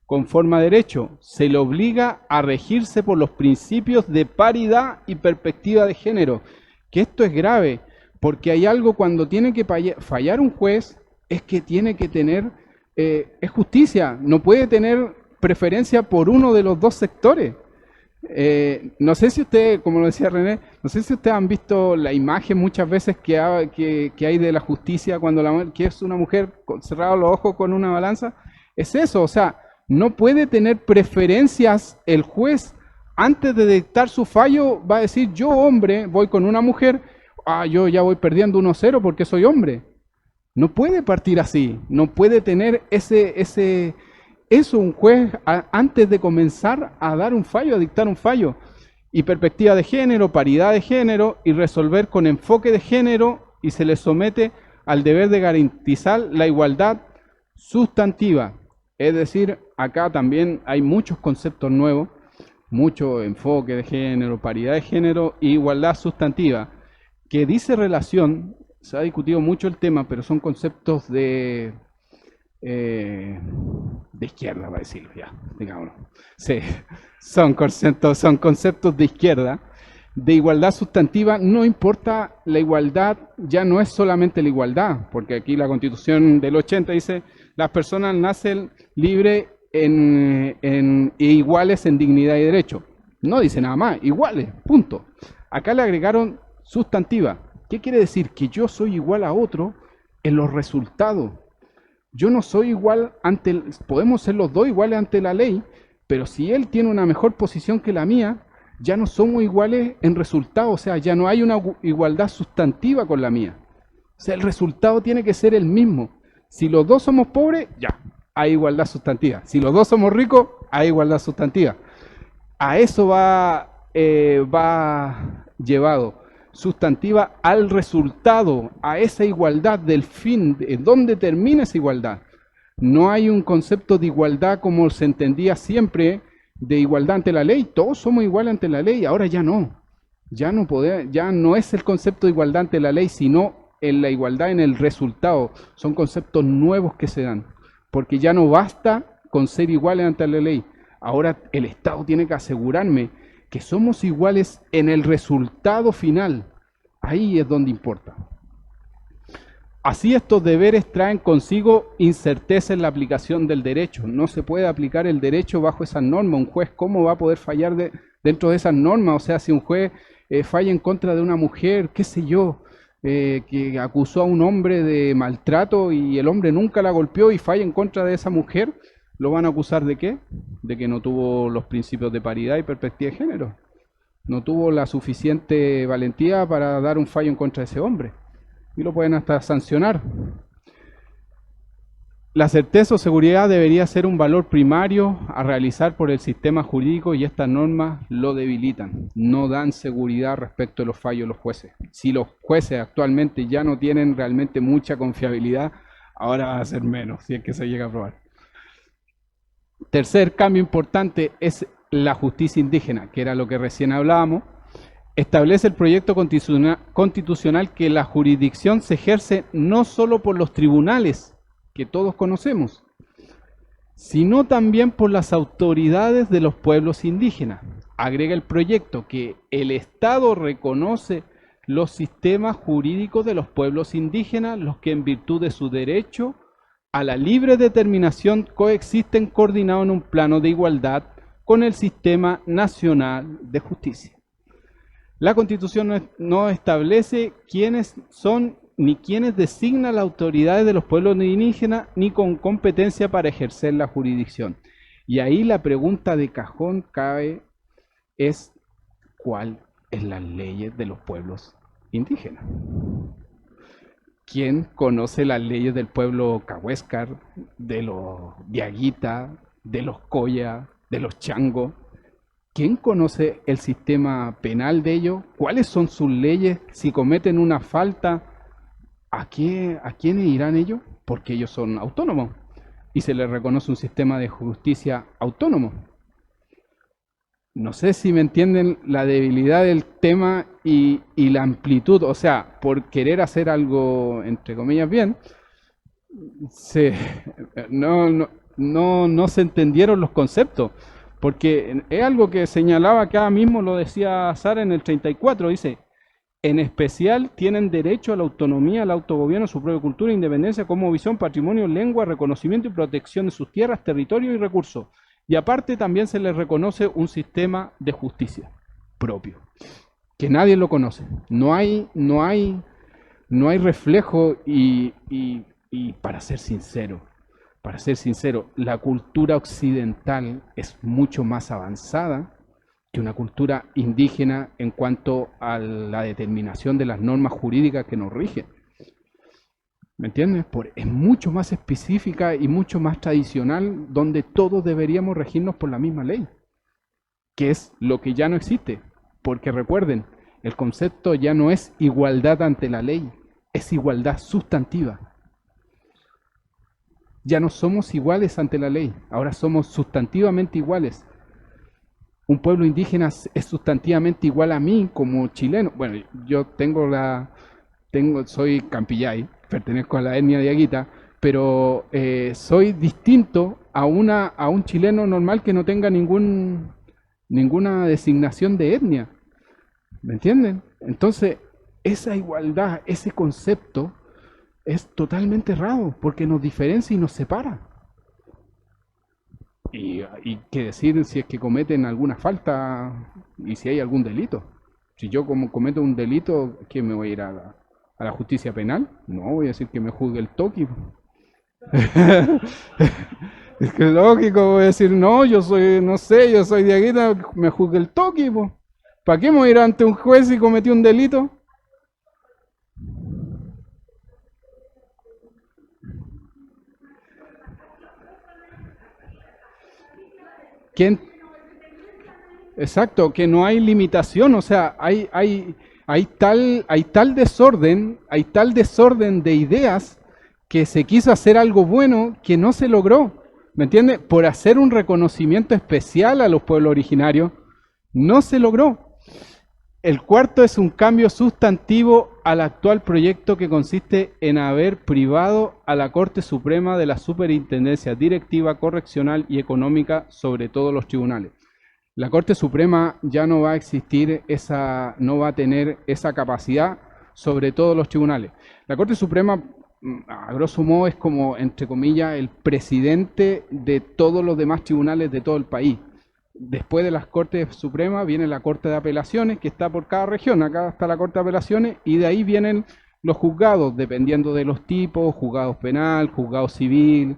conforme a derecho. Se le obliga a regirse por los principios de paridad y perspectiva de género. Que esto es grave, porque hay algo cuando tiene que fallar un juez, es que tiene que tener, es justicia, no puede tener preferencia por uno de los dos sectores. No sé si ustedes, como lo decía René, no sé si ustedes han visto la imagen muchas veces que hay de la justicia cuando que es una mujer cerrada los ojos con una balanza. Es eso, o sea, no puede tener preferencias el juez. Antes de dictar su fallo va a decir, yo hombre voy con una mujer, yo ya voy perdiendo 1-0 porque soy hombre. No puede partir así, no puede tener eso un juez antes de comenzar a dar un fallo, a dictar un fallo. Y perspectiva de género, paridad de género y resolver con enfoque de género y se le somete al deber de garantizar la igualdad sustantiva. Es decir, acá también hay muchos conceptos nuevos, mucho enfoque de género, paridad de género e igualdad sustantiva, que dice relación, se ha discutido mucho el tema, pero son conceptos de izquierda, va a decirlo ya, digámoslo. Sí, son conceptos de izquierda. De igualdad sustantiva, no importa la igualdad, ya no es solamente la igualdad, porque aquí la Constitución del 80 dice, las personas nacen libres e iguales en dignidad y derecho. No dice nada más, iguales, punto. Acá le agregaron sustantiva. ¿Qué quiere decir? Que yo soy igual a otro en los resultados. Yo no soy igual podemos ser los dos iguales ante la ley, pero si él tiene una mejor posición que la mía, ya no somos iguales en resultados, o sea, ya no hay una igualdad sustantiva con la mía. O sea, el resultado tiene que ser el mismo. Si los dos somos pobres, ya, hay igualdad sustantiva. Si los dos somos ricos, hay igualdad sustantiva. A eso va llevado. Sustantiva al resultado, a esa igualdad del fin, de dónde termina esa igualdad. No hay un concepto de igualdad como se entendía siempre, de igualdad ante la ley. Todos somos iguales ante la ley, ahora ya no. Ya no es el concepto de igualdad ante la ley, sino en la igualdad en el resultado. Son conceptos nuevos que se dan, porque ya no basta con ser iguales ante la ley. Ahora el Estado tiene que asegurarme que somos iguales en el resultado final. Ahí es donde importa. Así estos deberes traen consigo incerteza en la aplicación del derecho. No se puede aplicar el derecho bajo esas normas. Un juez, ¿cómo va a poder fallar dentro de esas normas? O sea, si un juez falla en contra de una mujer, qué sé yo, que acusó a un hombre de maltrato y el hombre nunca la golpeó y falla en contra de esa mujer, ¿lo van a acusar de qué? De que no tuvo los principios de paridad y perspectiva de género. No tuvo la suficiente valentía para dar un fallo en contra de ese hombre. Y lo pueden hasta sancionar. La certeza o seguridad debería ser un valor primario a realizar por el sistema jurídico y estas normas lo debilitan. No dan seguridad respecto a los fallos de los jueces. Si los jueces actualmente ya no tienen realmente mucha confiabilidad, ahora va a ser menos, si es que se llega a aprobar. Tercer cambio importante es la justicia indígena, que era lo que recién hablábamos. Establece el proyecto constitucional que la jurisdicción se ejerce no solo por los tribunales, que todos conocemos, sino también por las autoridades de los pueblos indígenas. Agrega el proyecto que el Estado reconoce los sistemas jurídicos de los pueblos indígenas, los que en virtud de su derecho a la libre determinación coexisten coordinados en un plano de igualdad con el sistema nacional de justicia. La Constitución no establece quiénes son ni quiénes designan las autoridades de los pueblos indígenas, ni con competencia para ejercer la jurisdicción. Y ahí la pregunta de cajón cabe es, ¿cuál es la ley de los pueblos indígenas? ¿Quién conoce las leyes del pueblo Cahuéscar, de los Diaguita, de los Coya, de los Chango? ¿Quién conoce el sistema penal de ellos? ¿Cuáles son sus leyes? Si cometen una falta, ¿a quiénes irán ellos? Porque ellos son autónomos y se les reconoce un sistema de justicia autónomo. No sé si me entienden la debilidad del tema y la amplitud. O sea, por querer hacer algo, entre comillas, bien, no se entendieron los conceptos. Porque es algo que señalaba acá mismo, lo decía Sara en el 34, dice, en especial tienen derecho a la autonomía, al autogobierno, su propia cultura, independencia, cosmovisión, patrimonio, lengua, reconocimiento y protección de sus tierras, territorios y recursos. Y aparte también se les reconoce un sistema de justicia propio, que nadie lo conoce. No hay reflejo y para ser sincero, la cultura occidental es mucho más avanzada que una cultura indígena en cuanto a la determinación de las normas jurídicas que nos rigen. ¿Me entiendes? Es mucho más específica y mucho más tradicional, donde todos deberíamos regirnos por la misma ley, que es lo que ya no existe. Porque recuerden, el concepto ya no es igualdad ante la ley, es igualdad sustantiva. Ya no somos iguales ante la ley, ahora somos sustantivamente iguales. Un pueblo indígena es sustantivamente igual a mí como chileno. Bueno, yo soy campillay, pertenezco a la etnia diaguita, pero soy distinto a un chileno normal que no tenga ninguna designación de etnia. ¿Me entienden? Entonces, esa igualdad, ese concepto es totalmente errado porque nos diferencia y nos separa. Y qué decir si es que cometen alguna falta y si hay algún delito. Si yo como cometo un delito, ¿qué me voy a ir a la justicia penal? No, voy a decir que me juzgue el toqui. Es que es lógico, voy a decir, no, yo soy, no sé, yo soy diaguita, me juzgue el toqui. ¿Para qué me voy a ir ante un juez si cometí un delito? ¿Quién? Exacto, que no hay limitación, o sea, hay tal desorden de ideas que se quiso hacer algo bueno que no se logró, ¿me entiende? Por hacer un reconocimiento especial a los pueblos originarios, no se logró. El cuarto es un cambio sustantivo al actual proyecto que consiste en haber privado a la Corte Suprema de la superintendencia directiva, correccional y económica sobre todos los tribunales. La Corte Suprema ya no va a existir, no va a tener esa capacidad sobre todos los tribunales. La Corte Suprema, a grosso modo, es como, entre comillas, el presidente de todos los demás tribunales de todo el país. Después de las Cortes Supremas viene la Corte de Apelaciones, que está por cada región. Acá está la Corte de Apelaciones, y de ahí vienen los juzgados, dependiendo de los tipos: juzgados penal, juzgado civil,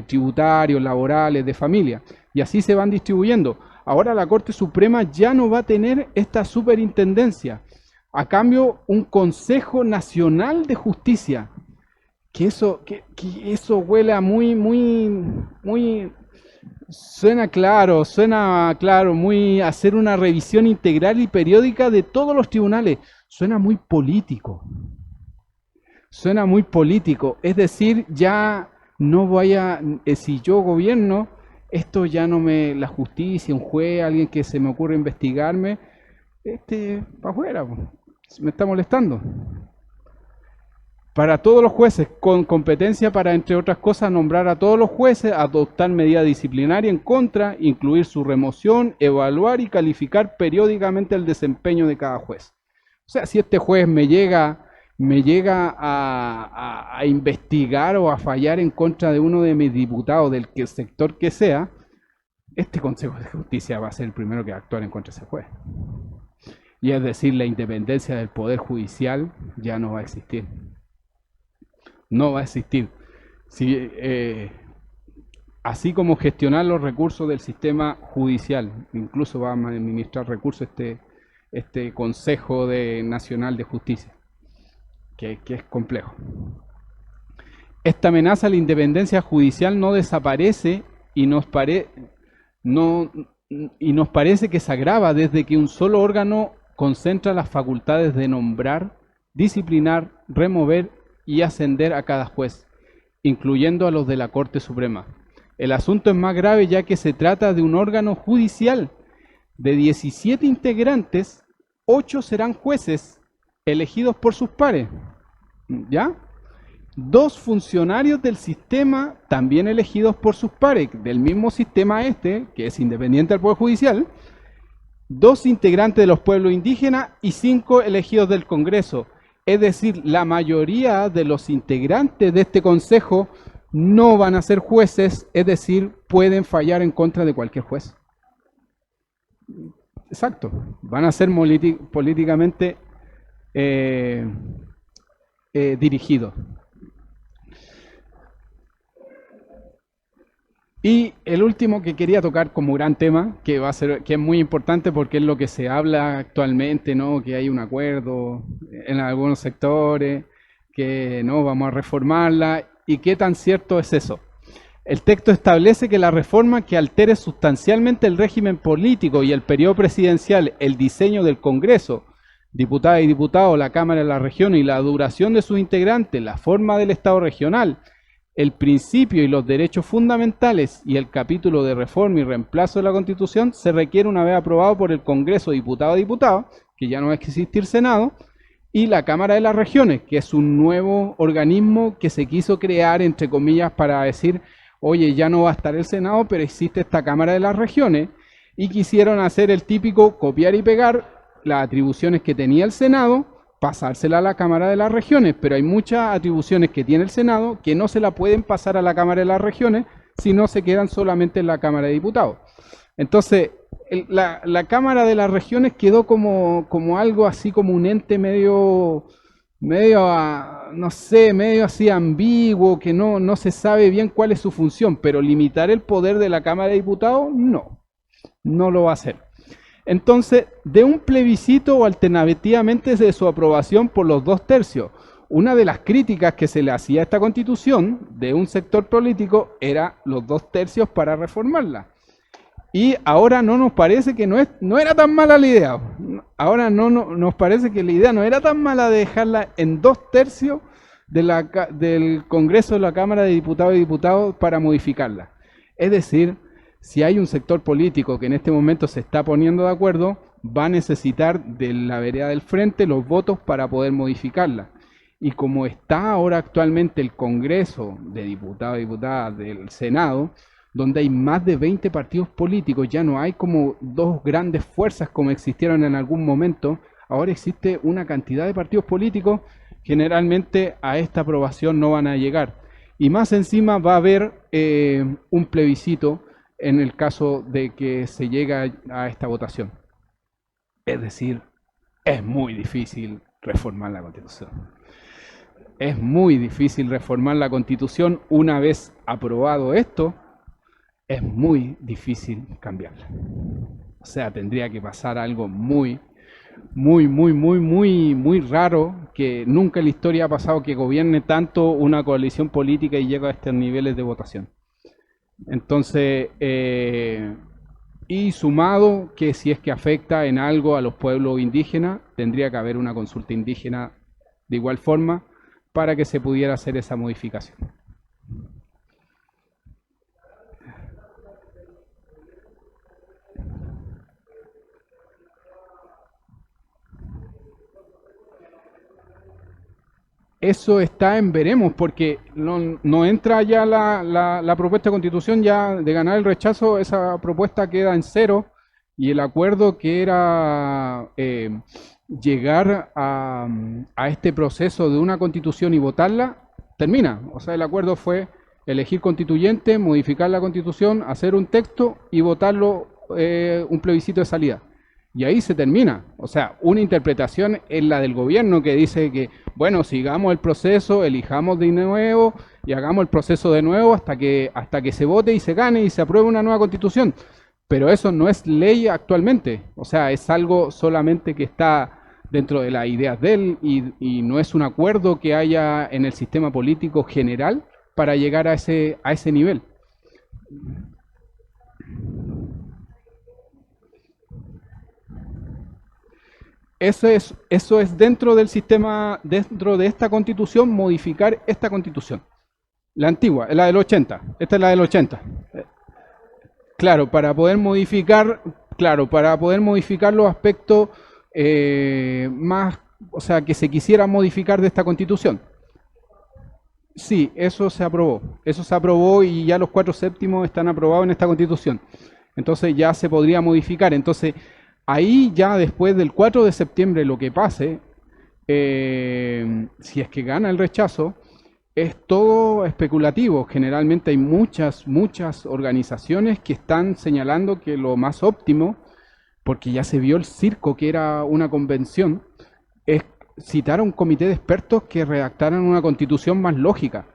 tributarios, laborales, de familia. Y así se van distribuyendo. Ahora la Corte Suprema ya no va a tener esta superintendencia. A cambio, un Consejo Nacional de Justicia. Que eso huele a muy... Suena claro, muy hacer una revisión integral y periódica de todos los tribunales. Suena muy político. Es decir, ya no si yo gobierno, esto ya no la justicia, un juez, alguien que se me ocurre investigarme, para afuera, me está molestando. Para todos los jueces, con competencia para, entre otras cosas, nombrar a todos los jueces, adoptar medida disciplinaria en contra, incluir su remoción, evaluar y calificar periódicamente el desempeño de cada juez. O sea, si este juez me llega a investigar o a fallar en contra de uno de mis diputados, del sector que sea, este Consejo de Justicia va a ser el primero que va a actuar en contra de ese juez. Y es decir, la independencia del Poder Judicial ya no va a existir. No va a existir. Así como gestionar los recursos del sistema judicial, incluso va a administrar recursos este Consejo Nacional de Justicia, que es complejo. Esta amenaza a la independencia judicial no desaparece y nos parece que se agrava desde que un solo órgano concentra las facultades de nombrar, disciplinar, remover y ascender a cada juez, incluyendo a los de la Corte Suprema. El asunto es más grave ya que se trata de un órgano judicial. De 17 integrantes, 8 serán jueces elegidos por sus pares, ¿ya? 2 funcionarios del sistema también elegidos por sus pares, del mismo sistema que es independiente del Poder Judicial, 2 integrantes de los pueblos indígenas y 5 elegidos del Congreso. Es decir, la mayoría de los integrantes de este consejo no van a ser jueces, es decir, pueden fallar en contra de cualquier juez. Exacto, van a ser políticamente dirigidos. Y el último que quería tocar como gran tema, que va a ser, que es muy importante porque es lo que se habla actualmente, ¿no? Que hay un acuerdo en algunos sectores, que no vamos a reformarla, y qué tan cierto es eso. El texto establece que la reforma que altere sustancialmente el régimen político y el periodo presidencial, el diseño del Congreso, diputadas y diputados, la Cámara de la Región y la duración de sus integrantes, la forma del Estado regional, el principio y los derechos fundamentales y el capítulo de reforma y reemplazo de la Constitución se requiere una vez aprobado por el Congreso diputado a diputado, que ya no va a existir Senado, y la Cámara de las Regiones, que es un nuevo organismo que se quiso crear, entre comillas, para decir, oye, ya no va a estar el Senado, pero existe esta Cámara de las Regiones, y quisieron hacer el típico copiar y pegar las atribuciones que tenía el Senado, pasársela a la Cámara de las Regiones, pero hay muchas atribuciones que tiene el Senado que no se la pueden pasar a la Cámara de las Regiones, sino se quedan solamente en la Cámara de Diputados. Entonces, la Cámara de las Regiones quedó como algo así, como un ente medio no sé, medio así ambiguo, que no se sabe bien cuál es su función, pero limitar el poder de la Cámara de Diputados, no lo va a hacer. Entonces, de un plebiscito o alternativamente de su aprobación por los 2/3. Una de las críticas que se le hacía a esta Constitución de un sector político era los 2/3 para reformarla. Y ahora no nos parece que no era tan mala la idea. Ahora nos parece que la idea no era tan mala de dejarla en 2/3 del Congreso de la Cámara de Diputados y Diputados para modificarla. Es decir, si hay un sector político que en este momento se está poniendo de acuerdo, va a necesitar de la vereda del frente los votos para poder modificarla. Y como está ahora actualmente el Congreso de Diputados y Diputadas del Senado, donde hay más de 20 partidos políticos, ya no hay como dos grandes fuerzas como existieron en algún momento, ahora existe una cantidad de partidos políticos, generalmente a esta aprobación no van a llegar. Y más encima va a haber un plebiscito en el caso de que se llegue a esta votación. Es decir, es muy difícil reformar la Constitución. Es muy difícil reformar la Constitución una vez aprobado esto. Es muy difícil cambiarla. O sea, tendría que pasar algo muy raro, que nunca en la historia ha pasado que gobierne tanto una coalición política y llegue a estos niveles de votación. Entonces, y sumado que si es que afecta en algo a los pueblos indígenas, tendría que haber una consulta indígena de igual forma para que se pudiera hacer esa modificación. Eso está en veremos, porque no entra ya la propuesta de constitución ya de ganar el rechazo, esa propuesta queda en cero, y el acuerdo que era llegar a este proceso de una constitución y votarla, termina. O sea, el acuerdo fue elegir constituyente, modificar la constitución, hacer un texto y votarlo, un plebiscito de salida. Y ahí se termina. O sea, una interpretación es la del gobierno que dice que, bueno, sigamos el proceso, elijamos de nuevo y hagamos el proceso de nuevo hasta que se vote y se gane y se apruebe una nueva constitución. Pero eso no es ley actualmente. O sea, es algo solamente que está dentro de las ideas de él y no es un acuerdo que haya en el sistema político general para llegar a ese nivel. Eso es dentro del sistema, dentro de esta constitución, modificar esta constitución. La antigua, la del 80. Esta es la del 80. Claro, para poder modificar los aspectos más, o sea, que se quisiera modificar de esta constitución. Sí, eso se aprobó y ya los 4/7 están aprobados en esta constitución. Entonces ya se podría modificar. Entonces, ahí ya después del 4 de septiembre lo que pase, si es que gana el rechazo, es todo especulativo. Generalmente hay muchas organizaciones que están señalando que lo más óptimo, porque ya se vio el circo que era una convención, es citar a un comité de expertos que redactaran una constitución más lógica.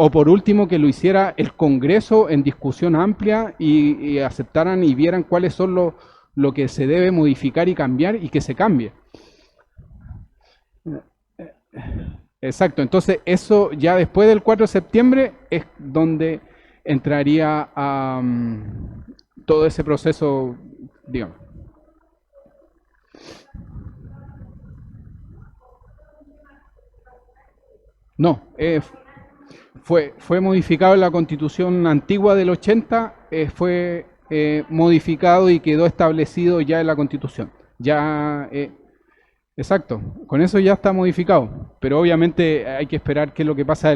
O por último, que lo hiciera el Congreso en discusión amplia y aceptaran y vieran cuáles son lo que se debe modificar y cambiar y que se cambie. Exacto, entonces eso ya después del 4 de septiembre es donde entraría a todo ese proceso, digamos. No, fue modificado en la Constitución antigua del 80, fue modificado y quedó establecido ya en la Constitución. Ya, exacto, con eso ya está modificado, pero obviamente hay que esperar qué es lo que pasa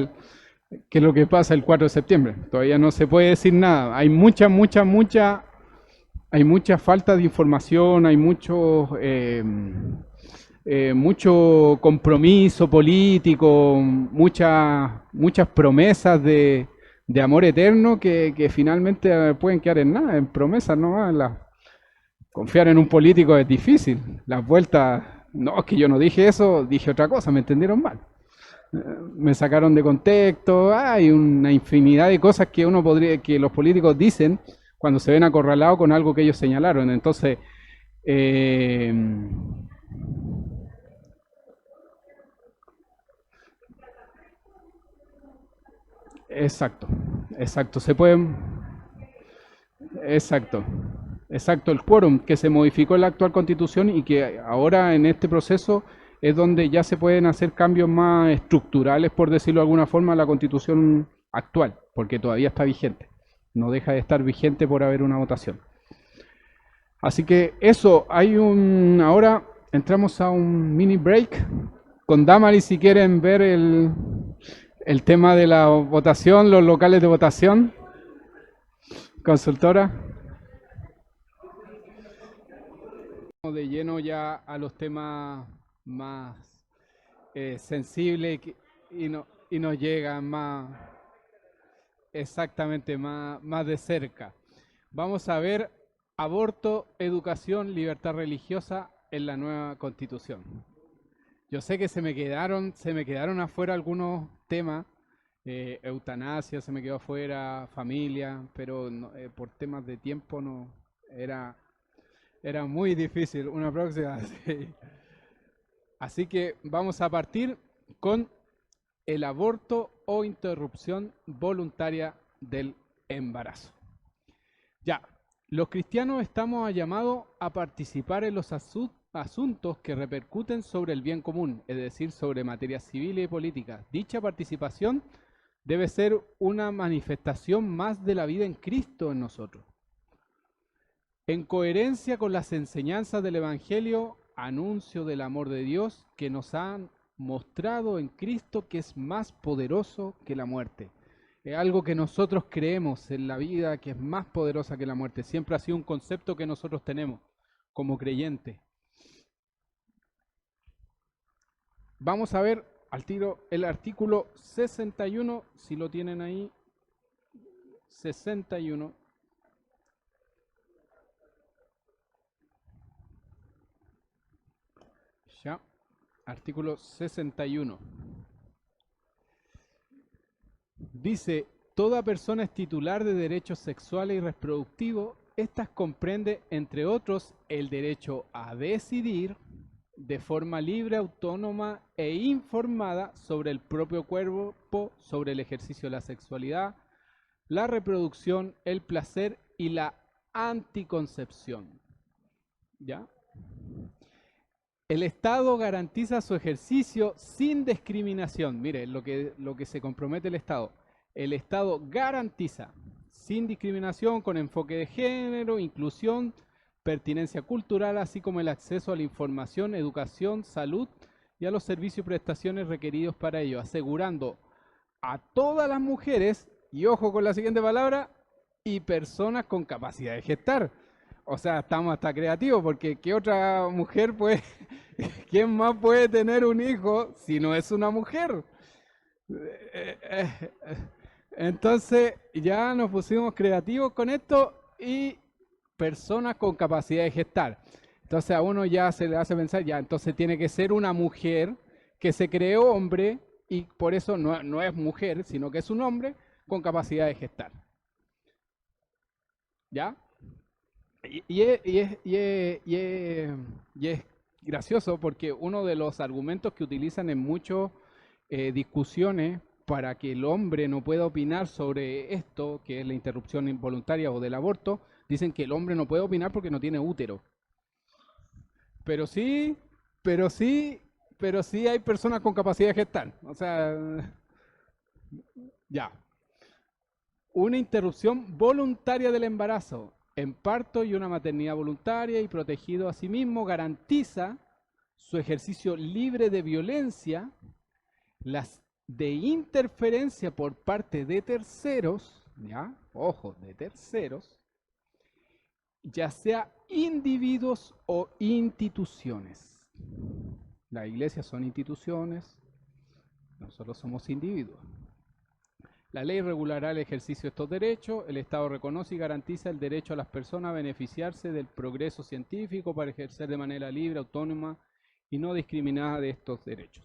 el 4 de septiembre. Todavía no se puede decir nada. Hay mucha falta de información, hay mucho compromiso político, muchas promesas de amor eterno que finalmente pueden quedar en nada, en promesas nomás. Confiar en un político es difícil. Las vueltas, no, es que yo no dije eso, dije otra cosa, me entendieron mal. Me sacaron de contexto, hay una infinidad de cosas que que los políticos dicen cuando se ven acorralados con algo que ellos señalaron. Entonces, exacto, se pueden, exacto, el quórum que se modificó en la actual Constitución y que ahora en este proceso es donde ya se pueden hacer cambios más estructurales, por decirlo de alguna forma, a la Constitución actual, porque todavía está vigente. No deja de estar vigente por haber una votación. Así que eso, ahora entramos a un mini break con Damaris si quieren ver el tema de la votación, los locales de votación. Consultora. De lleno ya a los temas más sensibles y nos llegan más exactamente más de cerca. Vamos a ver aborto, educación, libertad religiosa en la nueva Constitución. Yo sé que se me quedaron afuera algunos temas, eutanasia se me quedó afuera, familia, pero no, por temas de tiempo no era muy difícil, una próxima. Sí. Así que vamos a partir con el aborto o interrupción voluntaria del embarazo. Ya, los cristianos estamos llamados a participar en los asuntos que repercuten sobre el bien común, es decir, sobre materias civiles y políticas. Dicha participación debe ser una manifestación más de la vida en Cristo en nosotros. En coherencia con las enseñanzas del Evangelio, anuncio del amor de Dios que nos han mostrado en Cristo que es más poderoso que la muerte. Es algo que nosotros creemos en la vida, que es más poderosa que la muerte. Siempre ha sido un concepto que nosotros tenemos como creyentes. Vamos a ver al tiro el artículo 61, si lo tienen ahí. 61. Ya, artículo 61. Dice, toda persona es titular de derechos sexuales y reproductivos. Estas comprende, entre otros, el derecho a decidir de forma libre, autónoma e informada sobre el propio cuerpo, sobre el ejercicio de la sexualidad, la reproducción, el placer y la anticoncepción. ¿Ya? El Estado garantiza su ejercicio sin discriminación. Mire, lo que se compromete el Estado. El Estado garantiza sin discriminación, con enfoque de género, inclusión, pertinencia cultural, así como el acceso a la información, educación, salud y a los servicios y prestaciones requeridos para ello, asegurando a todas las mujeres, y ojo con la siguiente palabra, y personas con capacidad de gestar. O sea, estamos hasta creativos, porque ¿qué otra mujer puede, quién más puede tener un hijo si no es una mujer? Entonces ya nos pusimos creativos con esto y personas con capacidad de gestar. Entonces a uno ya se le hace pensar, ya, entonces tiene que ser una mujer que se creó hombre y por eso no es mujer, sino que es un hombre con capacidad de gestar. ¿Ya? Y es gracioso porque uno de los argumentos que utilizan en muchas discusiones para que el hombre no pueda opinar sobre esto, que es la interrupción involuntaria o del aborto, dicen que el hombre no puede opinar porque no tiene útero. Pero sí, pero sí, pero sí hay personas con capacidad de gestar. O sea, ya. Una interrupción voluntaria del embarazo en parto y una maternidad voluntaria y protegido a sí mismo garantiza su ejercicio libre de violencia, las de interferencia por parte de terceros, ¿ya? Ojo, de terceros, ya sea individuos o instituciones. Las iglesias son instituciones, nosotros somos individuos. La ley regulará el ejercicio de estos derechos. El Estado reconoce y garantiza el derecho a las personas a beneficiarse del progreso científico para ejercer de manera libre, autónoma y no discriminada de estos derechos.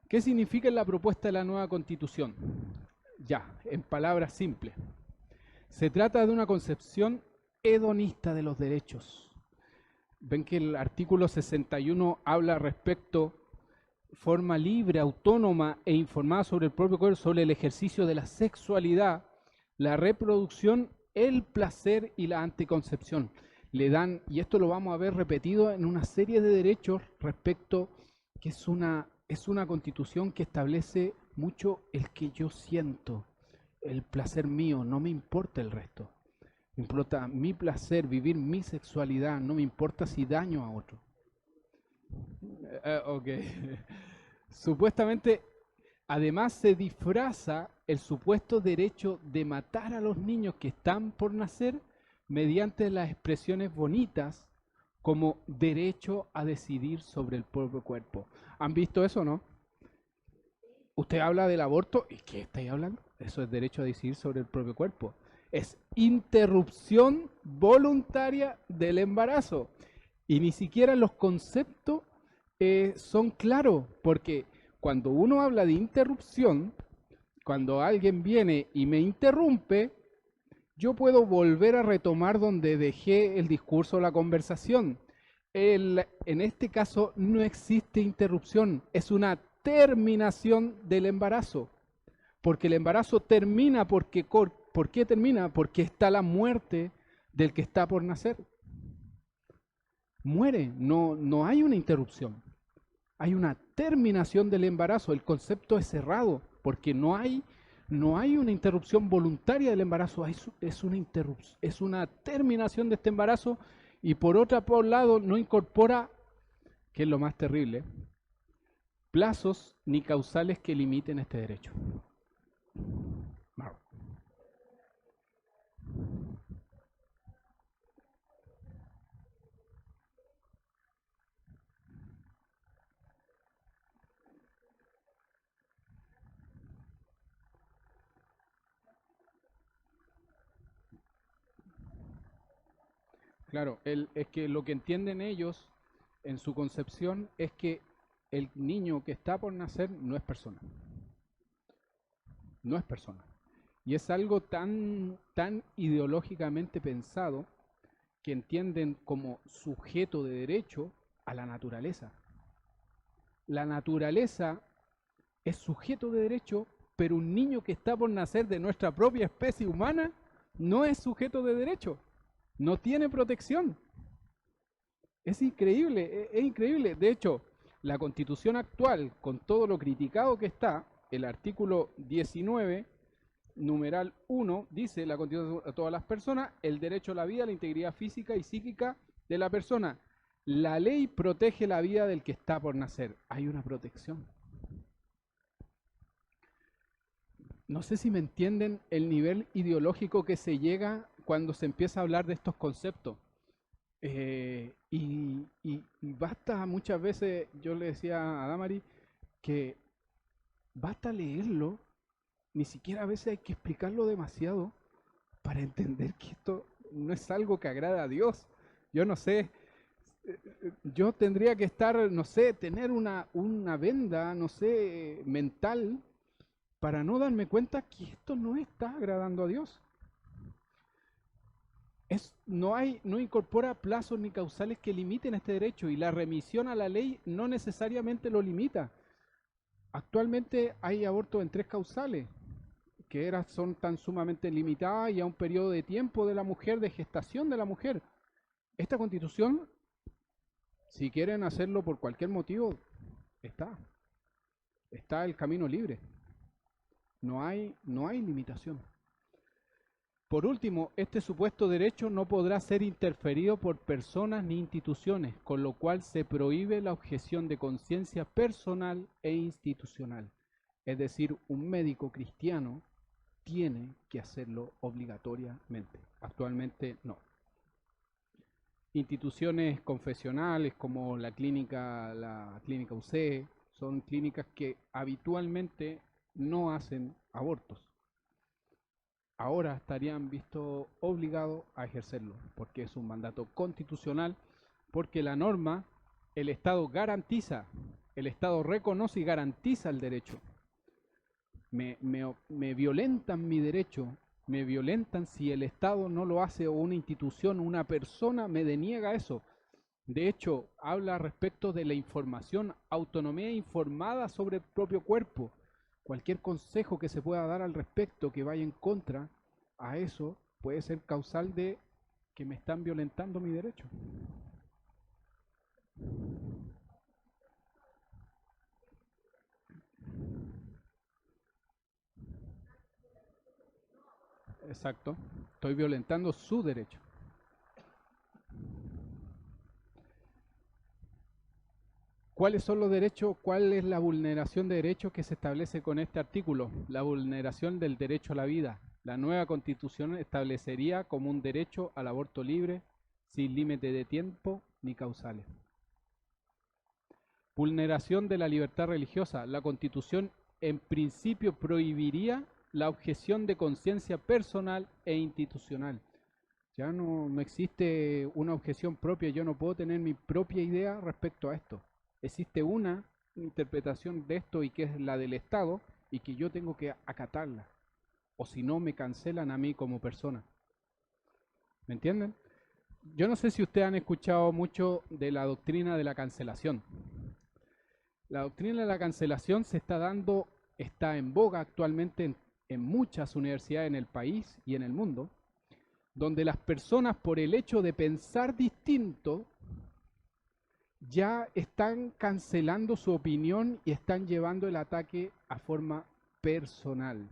¿Qué significa la propuesta de la nueva Constitución? Ya, en palabras simples. Se trata de una concepción hedonista de los derechos. Ven que el artículo 61 habla respecto forma libre, autónoma e informada sobre el propio cuerpo, sobre el ejercicio de la sexualidad, la reproducción, el placer y la anticoncepción. Le dan, y esto lo vamos a ver repetido en una serie de derechos respecto que es una constitución que establece mucho el que yo siento, el placer mío, no me importa el resto. Me importa mi placer, vivir mi sexualidad, no me importa si daño a otro. Ok. Supuestamente, además se disfraza el supuesto derecho de matar a los niños que están por nacer mediante las expresiones bonitas como derecho a decidir sobre el propio cuerpo. ¿Han visto eso, no? Usted habla del aborto, ¿y qué estáis hablando? Eso es derecho a decidir sobre el propio cuerpo. Es interrupción voluntaria del embarazo. Y ni siquiera los conceptos son claros, porque cuando uno habla de interrupción, cuando alguien viene y me interrumpe, yo puedo volver a retomar donde dejé el discurso o la conversación. En este caso no existe interrupción, es una terminación del embarazo, porque el embarazo termina ¿por qué termina? Porque está la muerte del que está por nacer. Muere, no hay una interrupción. Hay una terminación del embarazo. El concepto es cerrado porque no hay una interrupción voluntaria del embarazo. Es una terminación de este embarazo y por lado no incorpora, que es lo más terrible, plazos ni causales que limiten este derecho. Claro, es que lo que entienden ellos en su concepción es que el niño que está por nacer no es persona. No es persona. Y es algo tan ideológicamente pensado que entienden como sujeto de derecho a la naturaleza. La naturaleza es sujeto de derecho, pero un niño que está por nacer de nuestra propia especie humana no es sujeto de derecho. No tiene protección. Es increíble, es increíble. De hecho, la Constitución actual, con todo lo criticado que está, el artículo 19, numeral 1, dice la Constitución a todas las personas, el derecho a la vida, la integridad física y psíquica de la persona. La ley protege la vida del que está por nacer. Hay una protección. No sé si me entienden el nivel ideológico que se llega cuando se empieza a hablar de estos conceptos. Y basta muchas veces, yo le decía a Damari, que basta leerlo, ni siquiera a veces hay que explicarlo demasiado para entender que esto no es algo que agrada a Dios. Yo no sé, Yo tendría que estar, no sé, tener una venda, no sé, mental, para no darme cuenta que esto no está agradando a Dios. No incorpora plazos ni causales que limiten este derecho, y la remisión a la ley no necesariamente lo limita. Actualmente hay abortos en 3 causales, que son tan sumamente limitadas y a un periodo de tiempo de la mujer, de gestación de la mujer. Esta Constitución, si quieren hacerlo por cualquier motivo, está el camino libre. No hay limitación. Por último, este supuesto derecho no podrá ser interferido por personas ni instituciones, con lo cual se prohíbe la objeción de conciencia personal e institucional. Es decir, un médico cristiano tiene que hacerlo obligatoriamente. Actualmente no. Instituciones confesionales como la clínica UC son clínicas que habitualmente no hacen abortos. Ahora estarían vistos obligados a ejercerlo, porque es un mandato constitucional, porque la norma, el Estado garantiza, el Estado reconoce y garantiza el derecho. Me violentan mi derecho, me violentan si el Estado no lo hace, o una institución, una persona me deniega eso. De hecho, habla respecto de la información, autonomía informada sobre el propio cuerpo. Cualquier consejo que se pueda dar al respecto que vaya en contra a eso puede ser causal de que me están violentando mi derecho. Exacto. Estoy violentando su derecho. ¿Cuáles son los derechos? ¿Cuál es la vulneración de derechos que se establece con este artículo? La vulneración del derecho a la vida. La nueva Constitución establecería como un derecho al aborto libre, sin límite de tiempo ni causales. Vulneración de la libertad religiosa. La Constitución en principio prohibiría la objeción de conciencia personal e institucional. Ya no existe una objeción propia, yo no puedo tener mi propia idea respecto a esto. Existe una interpretación de esto, y que es la del Estado, y que yo tengo que acatarla, o si no me cancelan a mí como persona. ¿Me entienden? Yo no sé si ustedes han escuchado mucho de la doctrina de la cancelación. La doctrina de la cancelación está en boga actualmente en muchas universidades en el país y en el mundo, donde las personas, por el hecho de pensar distinto, ya están cancelando su opinión y están llevando el ataque a forma personal.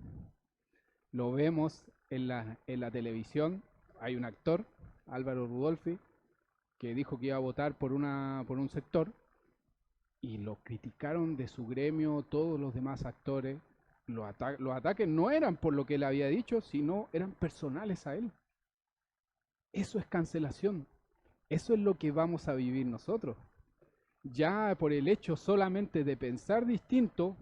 Lo vemos en la televisión. Hay un actor, Álvaro Rudolphy, que dijo que iba a votar por un sector, y lo criticaron de su gremio todos los demás actores. Los ataques no eran por lo que él había dicho, sino eran personales a él. Eso es cancelación. Eso es lo que vamos a vivir nosotros. Ya por el hecho solamente de pensar distinto,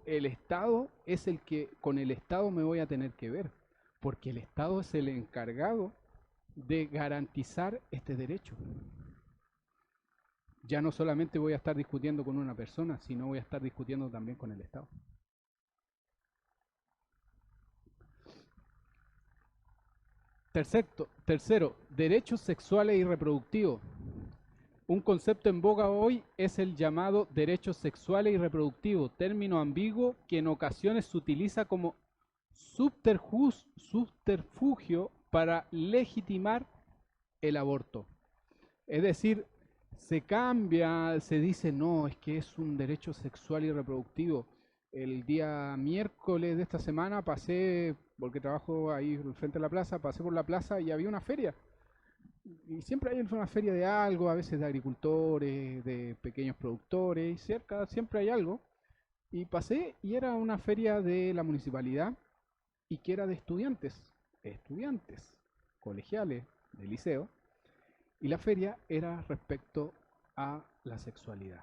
el Estado es el que, con el Estado me voy a tener que ver, porque el Estado es el encargado de garantizar este derecho. Ya no solamente voy a estar discutiendo con una persona, sino voy a estar discutiendo también con el Estado. Tercero, derechos sexuales y reproductivos. Un concepto en boga hoy es el llamado derechos sexuales y reproductivos, término ambiguo que en ocasiones se utiliza como subterfugio para legitimar el aborto. Es decir, se cambia, se dice, no, es que es un derecho sexual y reproductivo. El día miércoles de esta semana pasé, porque trabajo ahí frente a la plaza, pasé por la plaza y había una feria. Y siempre hay una feria de algo, a veces de agricultores, de pequeños productores, y cerca siempre hay algo. Y pasé y era una feria de la municipalidad, y que era de estudiantes, colegiales, de liceo, y la feria era respecto a la sexualidad.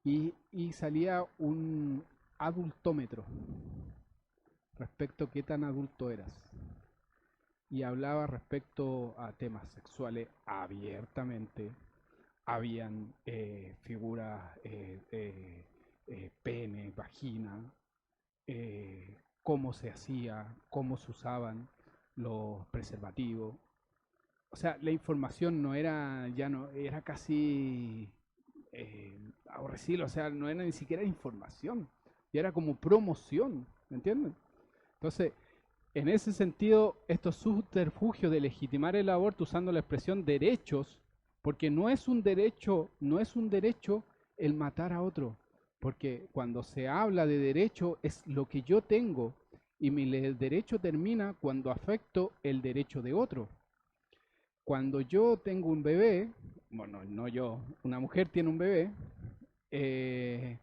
Y salía un adultómetro respecto a qué tan adulto eras. y hablaba respecto a temas sexuales abiertamente. Habían figuras, pene, vagina, cómo se hacía, cómo se usaban los preservativos. O sea, la información no era, ya no, era casi aborrecible, o sea, no era ni siquiera información, y era como promoción, ¿me entienden? Entonces, en ese sentido, estos subterfugios de legitimar el aborto usando la expresión derechos, porque no es un derecho el matar a otro, porque cuando se habla de derecho es lo que yo tengo, y mi derecho termina cuando afecto el derecho de otro. Cuando yo tengo un bebé, bueno, no yo, una mujer tiene un bebé, eh,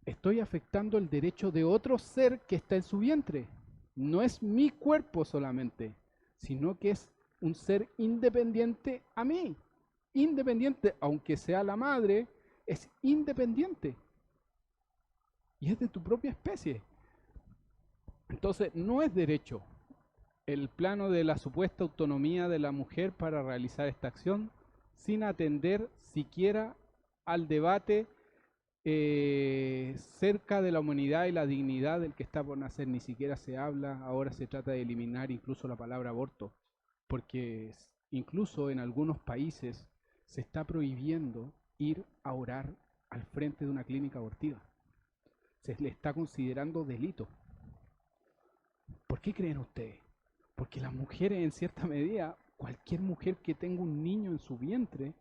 estoy afectando el derecho de otro ser que está en su vientre. No es mi cuerpo solamente, sino que es un ser independiente a mí. Independiente, aunque sea la madre, es independiente. Y es de tu propia especie. Entonces, no es derecho el plano de la supuesta autonomía de la mujer para realizar esta acción sin atender siquiera al debate cerca de la humanidad y la dignidad del que está por nacer. Ni siquiera se habla, ahora se trata de eliminar incluso la palabra aborto, porque incluso en algunos países se está prohibiendo ir a orar al frente de una clínica abortiva. Se le está considerando delito. ¿Por qué creen ustedes? Porque las mujeres, en cierta medida, cualquier mujer que tenga un niño en su vientre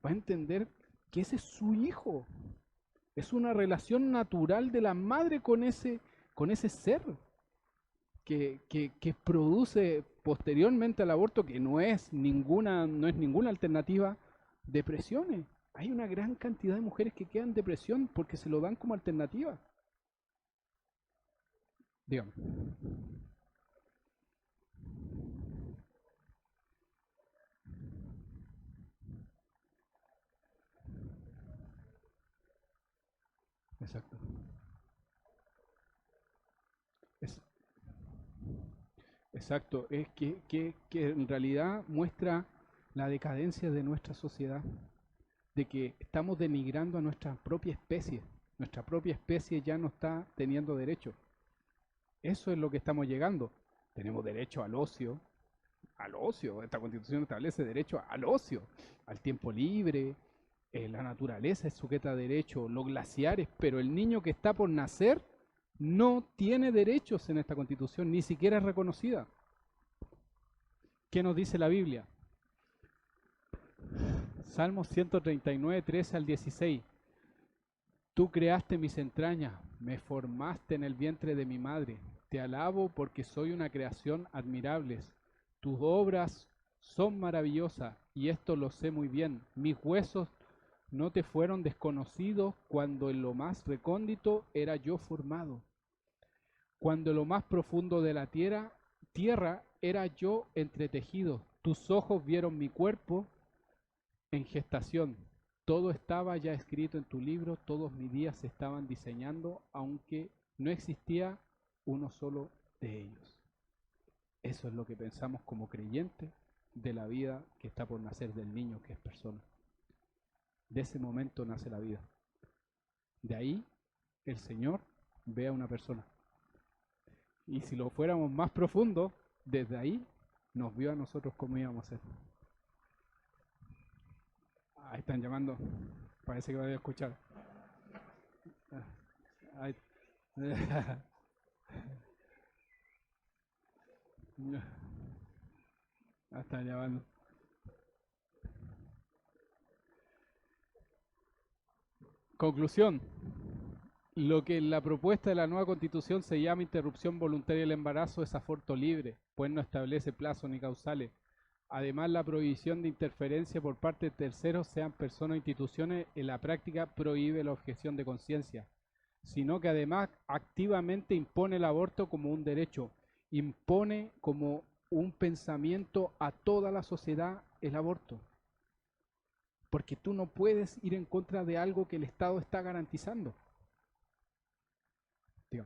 va a entender que ese es su hijo. Es una relación natural de la madre con ese ser que produce posteriormente al aborto, que no es ninguna alternativa, depresiones. Hay una gran cantidad de mujeres que quedan en depresión porque se lo dan como alternativa. Dígame. Exacto. Es, exacto. Es que en realidad muestra la decadencia de nuestra sociedad, de que estamos denigrando a nuestra propia especie. Nuestra propia especie ya no está teniendo derecho. Eso es lo que estamos llegando. Tenemos derecho al ocio, al ocio. Esta constitución establece derecho al ocio, al tiempo libre. La naturaleza es sujeta a derecho, los glaciares, pero el niño que está por nacer no tiene derechos en esta constitución, ni siquiera es reconocida. ¿Qué nos dice la Biblia? Salmos 139, 13 al 16. Tú creaste mis entrañas, me formaste en el vientre de mi madre. Te alabo porque soy una creación admirable. Tus obras son maravillosas y esto lo sé muy bien. Mis huesos no te fueron desconocidos cuando en lo más recóndito era yo formado. Cuando en lo más profundo de la tierra era yo entretejido. Tus ojos vieron mi cuerpo en gestación. Todo estaba ya escrito en tu libro, todos mis días se estaban diseñando, aunque no existía uno solo de ellos. Eso es lo que pensamos como creyentes de la vida que está por nacer del niño que es persona. De ese momento nace la vida. De ahí el Señor ve a una persona. Y si lo fuéramos más profundo, desde ahí nos vio a nosotros como íbamos a ser. Ahí están llamando. Parece que voy a escuchar. Ahí. Están llamando. Conclusión. Lo que en la propuesta de la nueva constitución se llama interrupción voluntaria del embarazo es aborto libre, pues no establece plazos ni causales. Además, la prohibición de interferencia por parte de terceros, sean personas o instituciones, en la práctica prohíbe la objeción de conciencia, sino que además activamente impone el aborto como un derecho, impone como un pensamiento a toda la sociedad el aborto. Porque tú no puedes ir en contra de algo que el Estado está garantizando. Digo.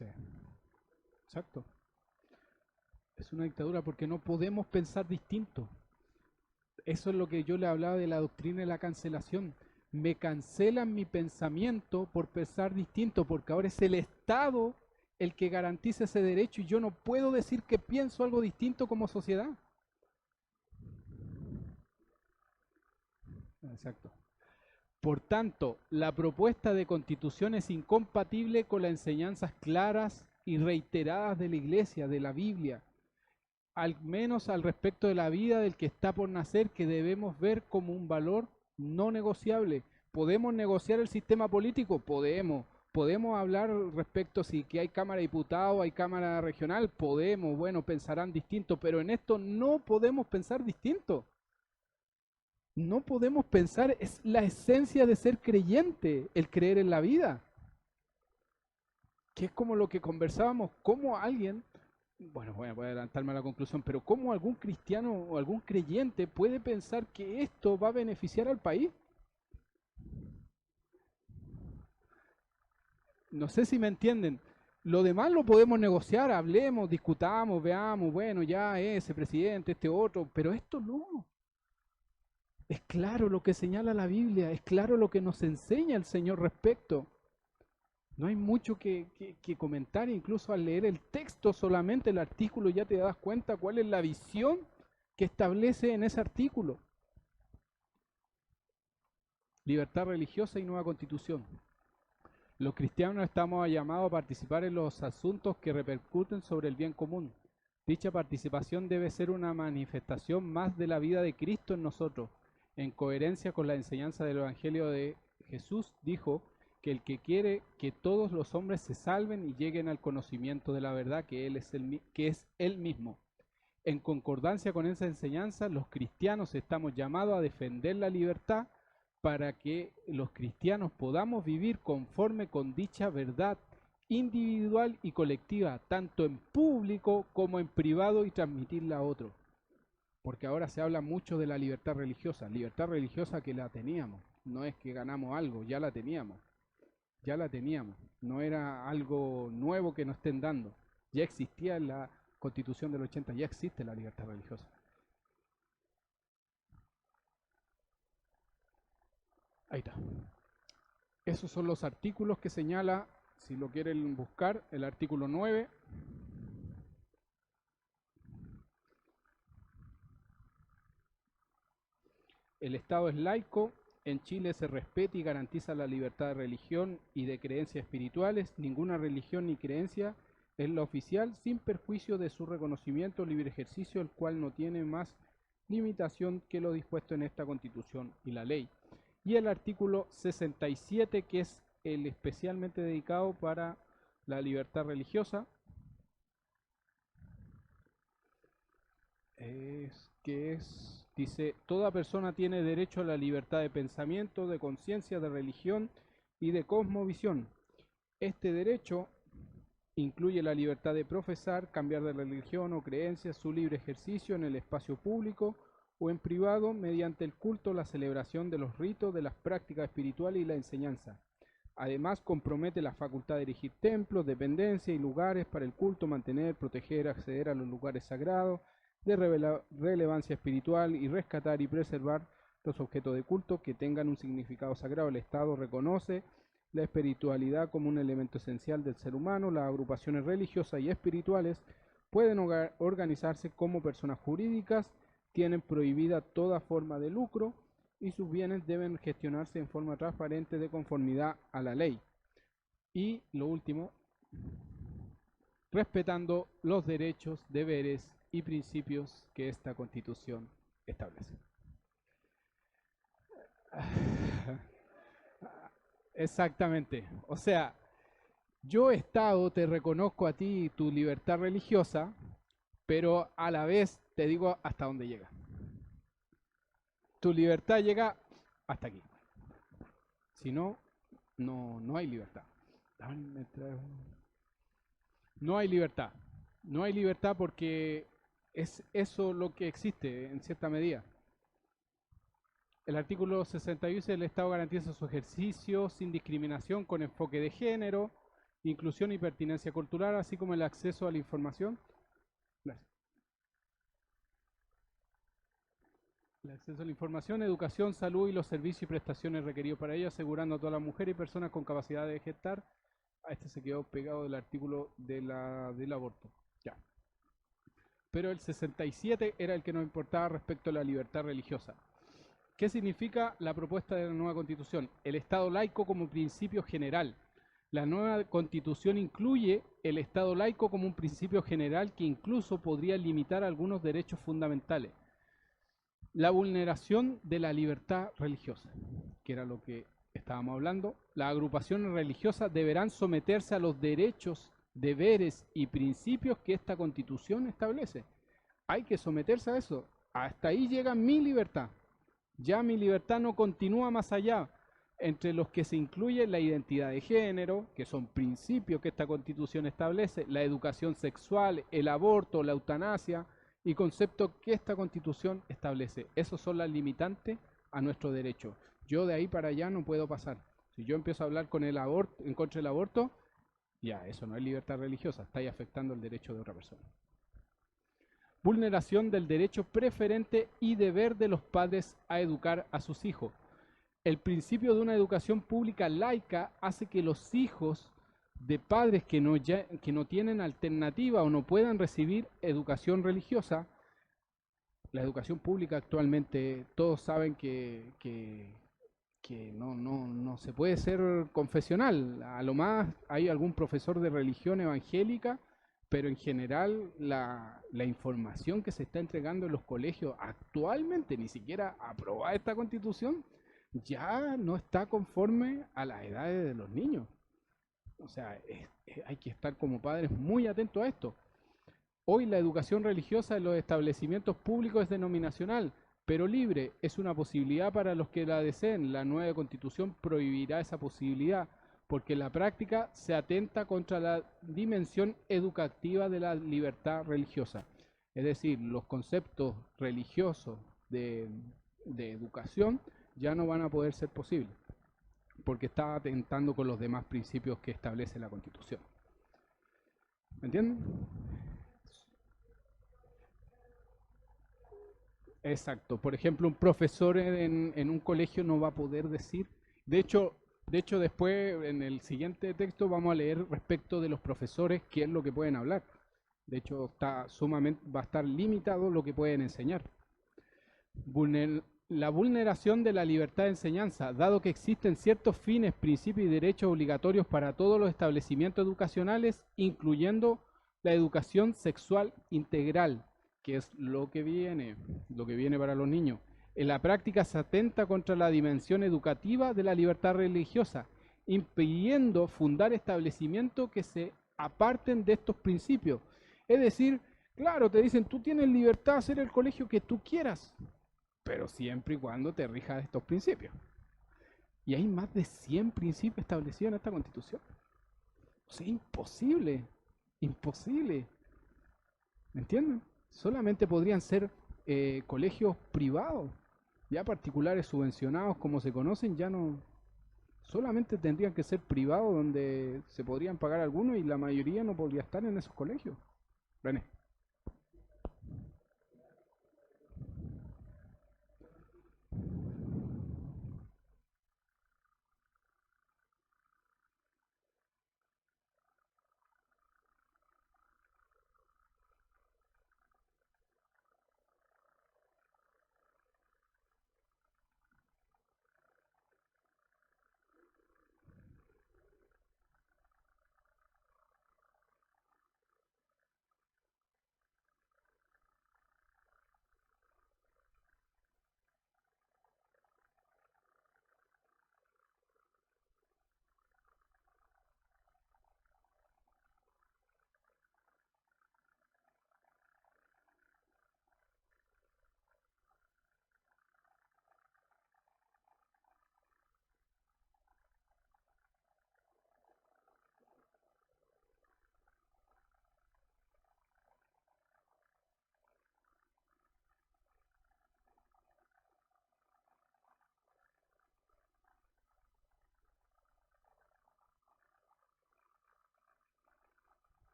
Sí, exacto. Es una dictadura porque no podemos pensar distinto. Eso es lo que yo le hablaba de la doctrina de la cancelación. Me cancelan mi pensamiento por pensar distinto, porque ahora es el Estado el que garantiza ese derecho y yo no puedo decir que pienso algo distinto como sociedad. Exacto. Por tanto, la propuesta de constitución es incompatible con las enseñanzas claras y reiteradas de la Iglesia, de la Biblia, al menos al respecto de la vida del que está por nacer, que debemos ver como un valor no negociable. ¿Podemos negociar el sistema político? Podemos. ¿Podemos hablar respecto si que hay Cámara de Diputados, hay Cámara Regional? Podemos, bueno, pensarán distinto, pero en esto no podemos pensar distinto. No podemos pensar, es la esencia de ser creyente, el creer en la vida. Que es como lo que conversábamos, cómo alguien, bueno, voy a adelantarme a la conclusión, pero cómo algún cristiano o algún creyente puede pensar que esto va a beneficiar al país. No sé si me entienden. Lo demás lo podemos negociar, hablemos, discutamos, veamos, bueno, ya ese presidente, este otro, pero esto no. Es claro lo que señala la Biblia, es claro lo que nos enseña el Señor respecto. No hay mucho que comentar, incluso al leer el texto solamente, el artículo, ya te das cuenta cuál es la visión que establece en ese artículo. Libertad religiosa y nueva constitución. Los cristianos estamos llamados a participar en los asuntos que repercuten sobre el bien común. Dicha participación debe ser una manifestación más de la vida de Cristo en nosotros. En coherencia con la enseñanza del Evangelio de Jesús, dijo que el que quiere que todos los hombres se salven y lleguen al conocimiento de la verdad, que es Él mismo. En concordancia con esa enseñanza, los cristianos estamos llamados a defender la libertad para que los cristianos podamos vivir conforme con dicha verdad individual y colectiva, tanto en público como en privado, y transmitirla a otros. Porque ahora se habla mucho de la libertad religiosa que la teníamos, no es que ganamos algo, ya la teníamos, no era algo nuevo que nos estén dando, ya existía en la Constitución del 80, ya existe la libertad religiosa. Ahí está. Esos son los artículos que señala, si lo quieren buscar, el artículo 9. El Estado es laico, en Chile se respeta y garantiza la libertad de religión y de creencias espirituales. Ninguna religión ni creencia es la oficial, sin perjuicio de su reconocimiento o libre ejercicio, el cual no tiene más limitación que lo dispuesto en esta Constitución y la ley. Y el artículo 67, que es el especialmente dedicado para la libertad religiosa, dice, toda persona tiene derecho a la libertad de pensamiento, de conciencia, de religión y de cosmovisión. Este derecho incluye la libertad de profesar, cambiar de religión o creencia, su libre ejercicio en el espacio público o en privado mediante el culto, la celebración de los ritos, de las prácticas espirituales y la enseñanza. Además, compromete la facultad de erigir templos, dependencias y lugares para el culto, mantener, proteger, acceder a los lugares sagrados de relevancia espiritual y rescatar y preservar los objetos de culto que tengan un significado sagrado. El Estado reconoce la espiritualidad como un elemento esencial del ser humano. Las agrupaciones religiosas y espirituales pueden organizarse como personas jurídicas, tienen prohibida toda forma de lucro y sus bienes deben gestionarse en forma transparente de conformidad a la ley. Y lo último, respetando los derechos, deberes y principios que esta Constitución establece. Exactamente. O sea, yo Estado te reconozco a ti tu libertad religiosa, pero a la vez te digo hasta dónde llega. Tu libertad llega hasta aquí. Si no, no hay libertad. No hay libertad. No hay libertad porque es eso lo que existe en cierta medida. El artículo 61 dice: el Estado garantiza su ejercicio sin discriminación con enfoque de género inclusión y pertinencia cultural, así como el acceso a la información. Gracias. El acceso a la información, educación, salud y los servicios y prestaciones requeridos para ello, asegurando a todas las mujeres y personas con capacidad de gestar. Este se quedó pegado del artículo del aborto. Ya. Pero el 67 era el que nos importaba respecto a la libertad religiosa. ¿Qué significa la propuesta de la nueva Constitución? El Estado laico como principio general. La nueva Constitución incluye el Estado laico como un principio general que incluso podría limitar algunos derechos fundamentales. La vulneración de la libertad religiosa, que era lo que estábamos hablando. Las agrupaciones religiosas deberán someterse a los derechos, deberes y principios que esta Constitución establece. Hay que someterse a eso. Hasta ahí llega mi libertad. Ya mi libertad no continúa más allá, entre los que se incluye la identidad de género, que son principios que esta Constitución establece, la educación sexual, el aborto, la eutanasia y conceptos que esta Constitución establece. Esos son las limitantes a nuestro derecho. Yo de ahí para allá no puedo pasar. Si yo empiezo a hablar con el aborto, en contra del aborto, ya, eso no es libertad religiosa, está ahí afectando el derecho de otra persona. Vulneración del derecho preferente y deber de los padres a educar a sus hijos. El principio de una educación pública laica hace que los hijos de padres que no tienen alternativa o no puedan recibir educación religiosa, la educación pública actualmente todos saben que no se puede ser confesional. A lo más hay algún profesor de religión evangélica, pero en general la información que se está entregando en los colegios actualmente, ni siquiera aprobada esta Constitución, ya no está conforme a las edades de los niños. O sea, hay que estar como padres muy atentos a esto. Hoy la educación religiosa en los establecimientos públicos es denominacional, pero libre. Es una posibilidad para los que la deseen. La nueva Constitución prohibirá esa posibilidad, porque en la práctica se atenta contra la dimensión educativa de la libertad religiosa. Es decir, los conceptos religiosos de educación ya no van a poder ser posibles, porque está atentando con los demás principios que establece la Constitución. ¿Me entienden? Exacto. Por ejemplo, un profesor en un colegio no va a poder decir. De hecho, después en el siguiente texto vamos a leer respecto de los profesores qué es lo que pueden hablar. De hecho, va a estar limitado lo que pueden enseñar. La vulneración de la libertad de enseñanza, dado que existen ciertos fines, principios y derechos obligatorios para todos los establecimientos educacionales, incluyendo la educación sexual integral, que es lo que viene para los niños. En la práctica se atenta contra la dimensión educativa de la libertad religiosa, impidiendo fundar establecimientos que se aparten de estos principios. Es decir, claro, te dicen, tú tienes libertad de hacer el colegio que tú quieras, pero siempre y cuando te rijas de estos principios. Y hay más de 100 principios establecidos en esta Constitución. O sea, imposible, imposible. ¿Me entienden? Solamente podrían ser colegios privados, ya particulares subvencionados como se conocen, ya no. Solamente tendrían que ser privados donde se podrían pagar algunos y la mayoría no podría estar en esos colegios. René.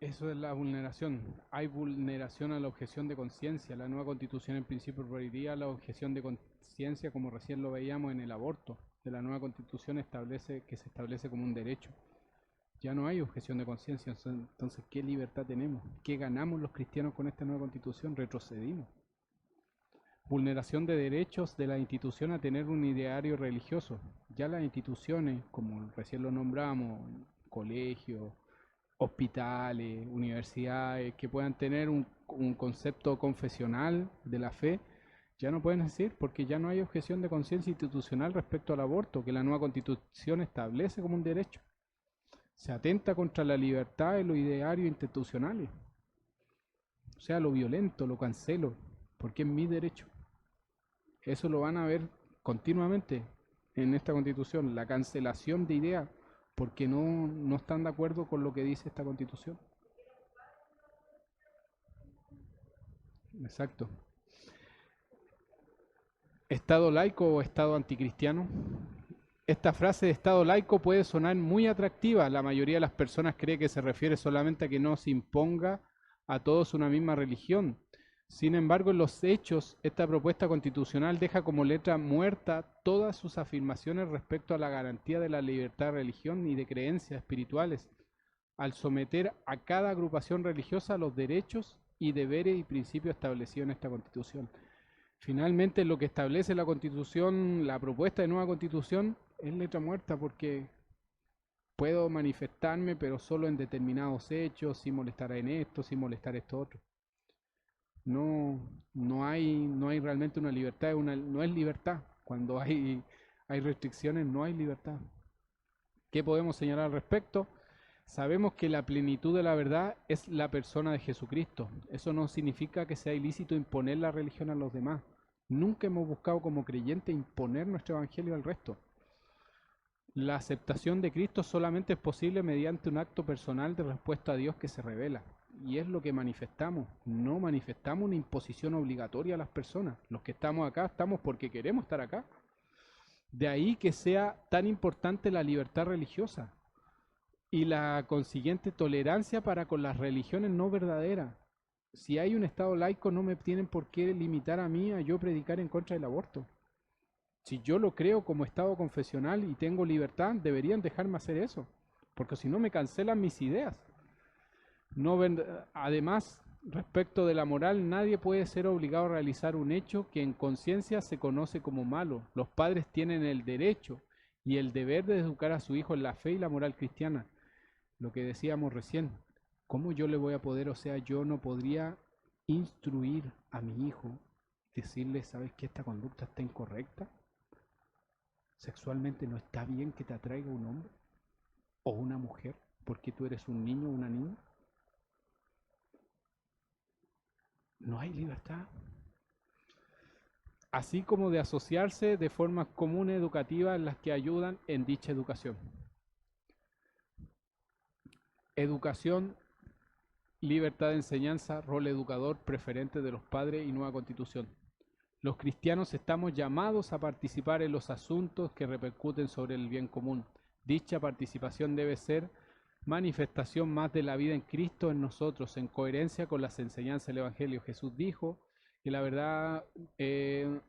Eso es la vulneración. Hay vulneración a la objeción de conciencia. La nueva constitución en principio prohibiría la objeción de conciencia, como recién lo veíamos en el aborto. De la nueva constitución establece que se establece como un derecho. Ya no hay objeción de conciencia. Entonces, ¿qué libertad tenemos? ¿Qué ganamos los cristianos con esta nueva constitución? Retrocedimos. Vulneración de derechos de la institución a tener un ideario religioso. Ya las instituciones, como recién lo nombramos, colegios, hospitales, universidades, que puedan tener un concepto confesional de la fe, ya no pueden decir, porque ya no hay objeción de conciencia institucional respecto al aborto, que la nueva constitución establece como un derecho. Se atenta contra la libertad de los idearios institucionales. O sea, lo violento, lo cancelo, porque es mi derecho. Eso lo van a ver continuamente en esta constitución, la cancelación de ideas, porque no están de acuerdo con lo que dice esta constitución. Exacto. ¿Estado laico o Estado anticristiano? Esta frase de Estado laico puede sonar muy atractiva. La mayoría de las personas cree que se refiere solamente a que no se imponga a todos una misma religión. Sin embargo, en los hechos, esta propuesta constitucional deja como letra muerta todas sus afirmaciones respecto a la garantía de la libertad de religión y de creencias espirituales, al someter a cada agrupación religiosa a los derechos y deberes y principios establecidos en esta constitución. Finalmente, lo que establece la constitución, la propuesta de nueva constitución, es letra muerta, porque puedo manifestarme, pero solo en determinados hechos, sin molestar en esto, sin molestar a esto otro. No hay realmente una libertad, no es libertad. Cuando hay restricciones, no hay libertad. ¿Qué podemos señalar al respecto? Sabemos que la plenitud de la verdad es la persona de Jesucristo. Eso no significa que sea ilícito imponer la religión a los demás. Nunca hemos buscado como creyentes imponer nuestro evangelio al resto. La aceptación de Cristo solamente es posible mediante un acto personal de respuesta a Dios que se revela. Y es lo que manifestamos. No manifestamos una imposición obligatoria a las personas. Los que estamos acá estamos porque queremos estar acá. De ahí que sea tan importante la libertad religiosa y la consiguiente tolerancia para con las religiones no verdaderas. Si hay un Estado laico, no me tienen por qué limitar a mí a yo predicar en contra del aborto. Si yo lo creo como Estado confesional y tengo libertad, deberían dejarme hacer eso, porque si no me cancelan mis ideas. Además, respecto de la moral, nadie puede ser obligado a realizar un hecho que en conciencia se conoce como malo. Los padres tienen el derecho y el deber de educar a su hijo en la fe y la moral cristiana. Lo que decíamos recién, ¿cómo yo le voy a poder, yo no podría instruir a mi hijo, decirle, ¿sabes que esta conducta está incorrecta? Sexualmente no está bien que te atraiga un hombre o una mujer porque tú eres un niño o una niña. No hay libertad. Así como de asociarse de formas comunes educativas en las que ayudan en dicha educación. Educación, libertad de enseñanza, rol educador preferente de los padres y nueva constitución. Los cristianos estamos llamados a participar en los asuntos que repercuten sobre el bien común. Dicha participación debe ser manifestación más de la vida en Cristo en nosotros, en coherencia con las enseñanzas del Evangelio. Jesús dijo que la verdad, Él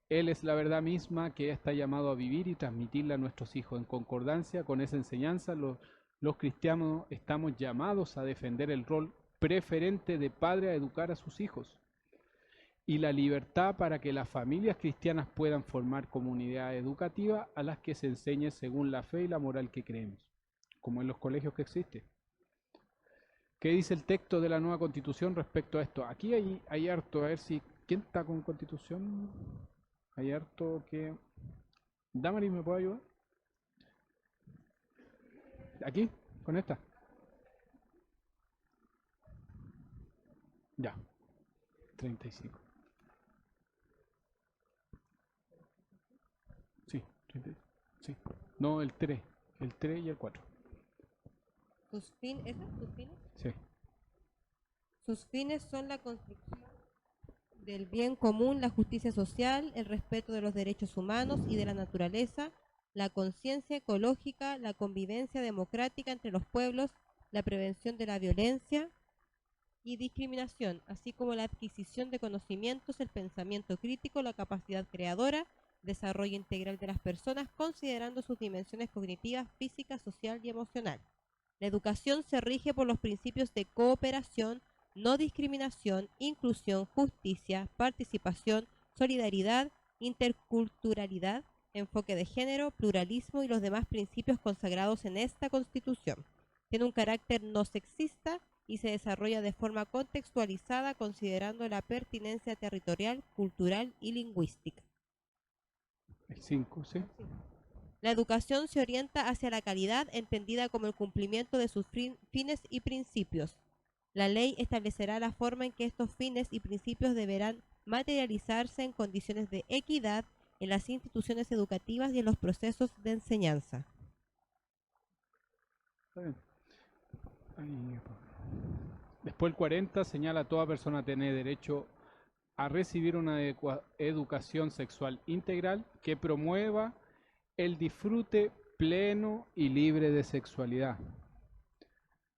es la verdad misma que está llamado a vivir y transmitirla a nuestros hijos. En concordancia con esa enseñanza, los cristianos estamos llamados a defender el rol preferente de padre a educar a sus hijos y la libertad para que las familias cristianas puedan formar comunidades educativas a las que se enseñe según la fe y la moral que creemos, como en los colegios que existe. ¿Qué dice el texto de la nueva constitución respecto a esto? Aquí hay harto, a ver si, ¿quién está con constitución? Hay harto que... Damaris, ¿me puede ayudar? Aquí, con esta. Ya, 35. Sí, 30, sí. No, el 3 y el 4. ¿Sus fines? ¿Sus fines? Sí. Sus fines son la construcción del bien común, la justicia social, el respeto de los derechos humanos y de la naturaleza, la conciencia ecológica, la convivencia democrática entre los pueblos la prevención de la violencia y discriminación, así como la adquisición de conocimientos, el pensamiento crítico, la capacidad creadora, desarrollo integral de las personas, considerando sus dimensiones cognitivas, física, social y emocional. La educación se rige por los principios de cooperación, no discriminación, inclusión, justicia, participación, solidaridad, interculturalidad, enfoque de género, pluralismo y los demás principios consagrados en esta Constitución. Tiene un carácter no sexista y se desarrolla de forma contextualizada considerando la pertinencia territorial, cultural y lingüística. El 5, ¿sí? La educación se orienta hacia la calidad, entendida como el cumplimiento de sus fines y principios. La ley establecerá la forma en que estos fines y principios deberán materializarse en condiciones de equidad en las instituciones educativas y en los procesos de enseñanza. Está bien. Ahí. Después el 40 señala: toda persona tiene derecho a recibir una educación sexual integral que promueva el disfrute pleno y libre de sexualidad.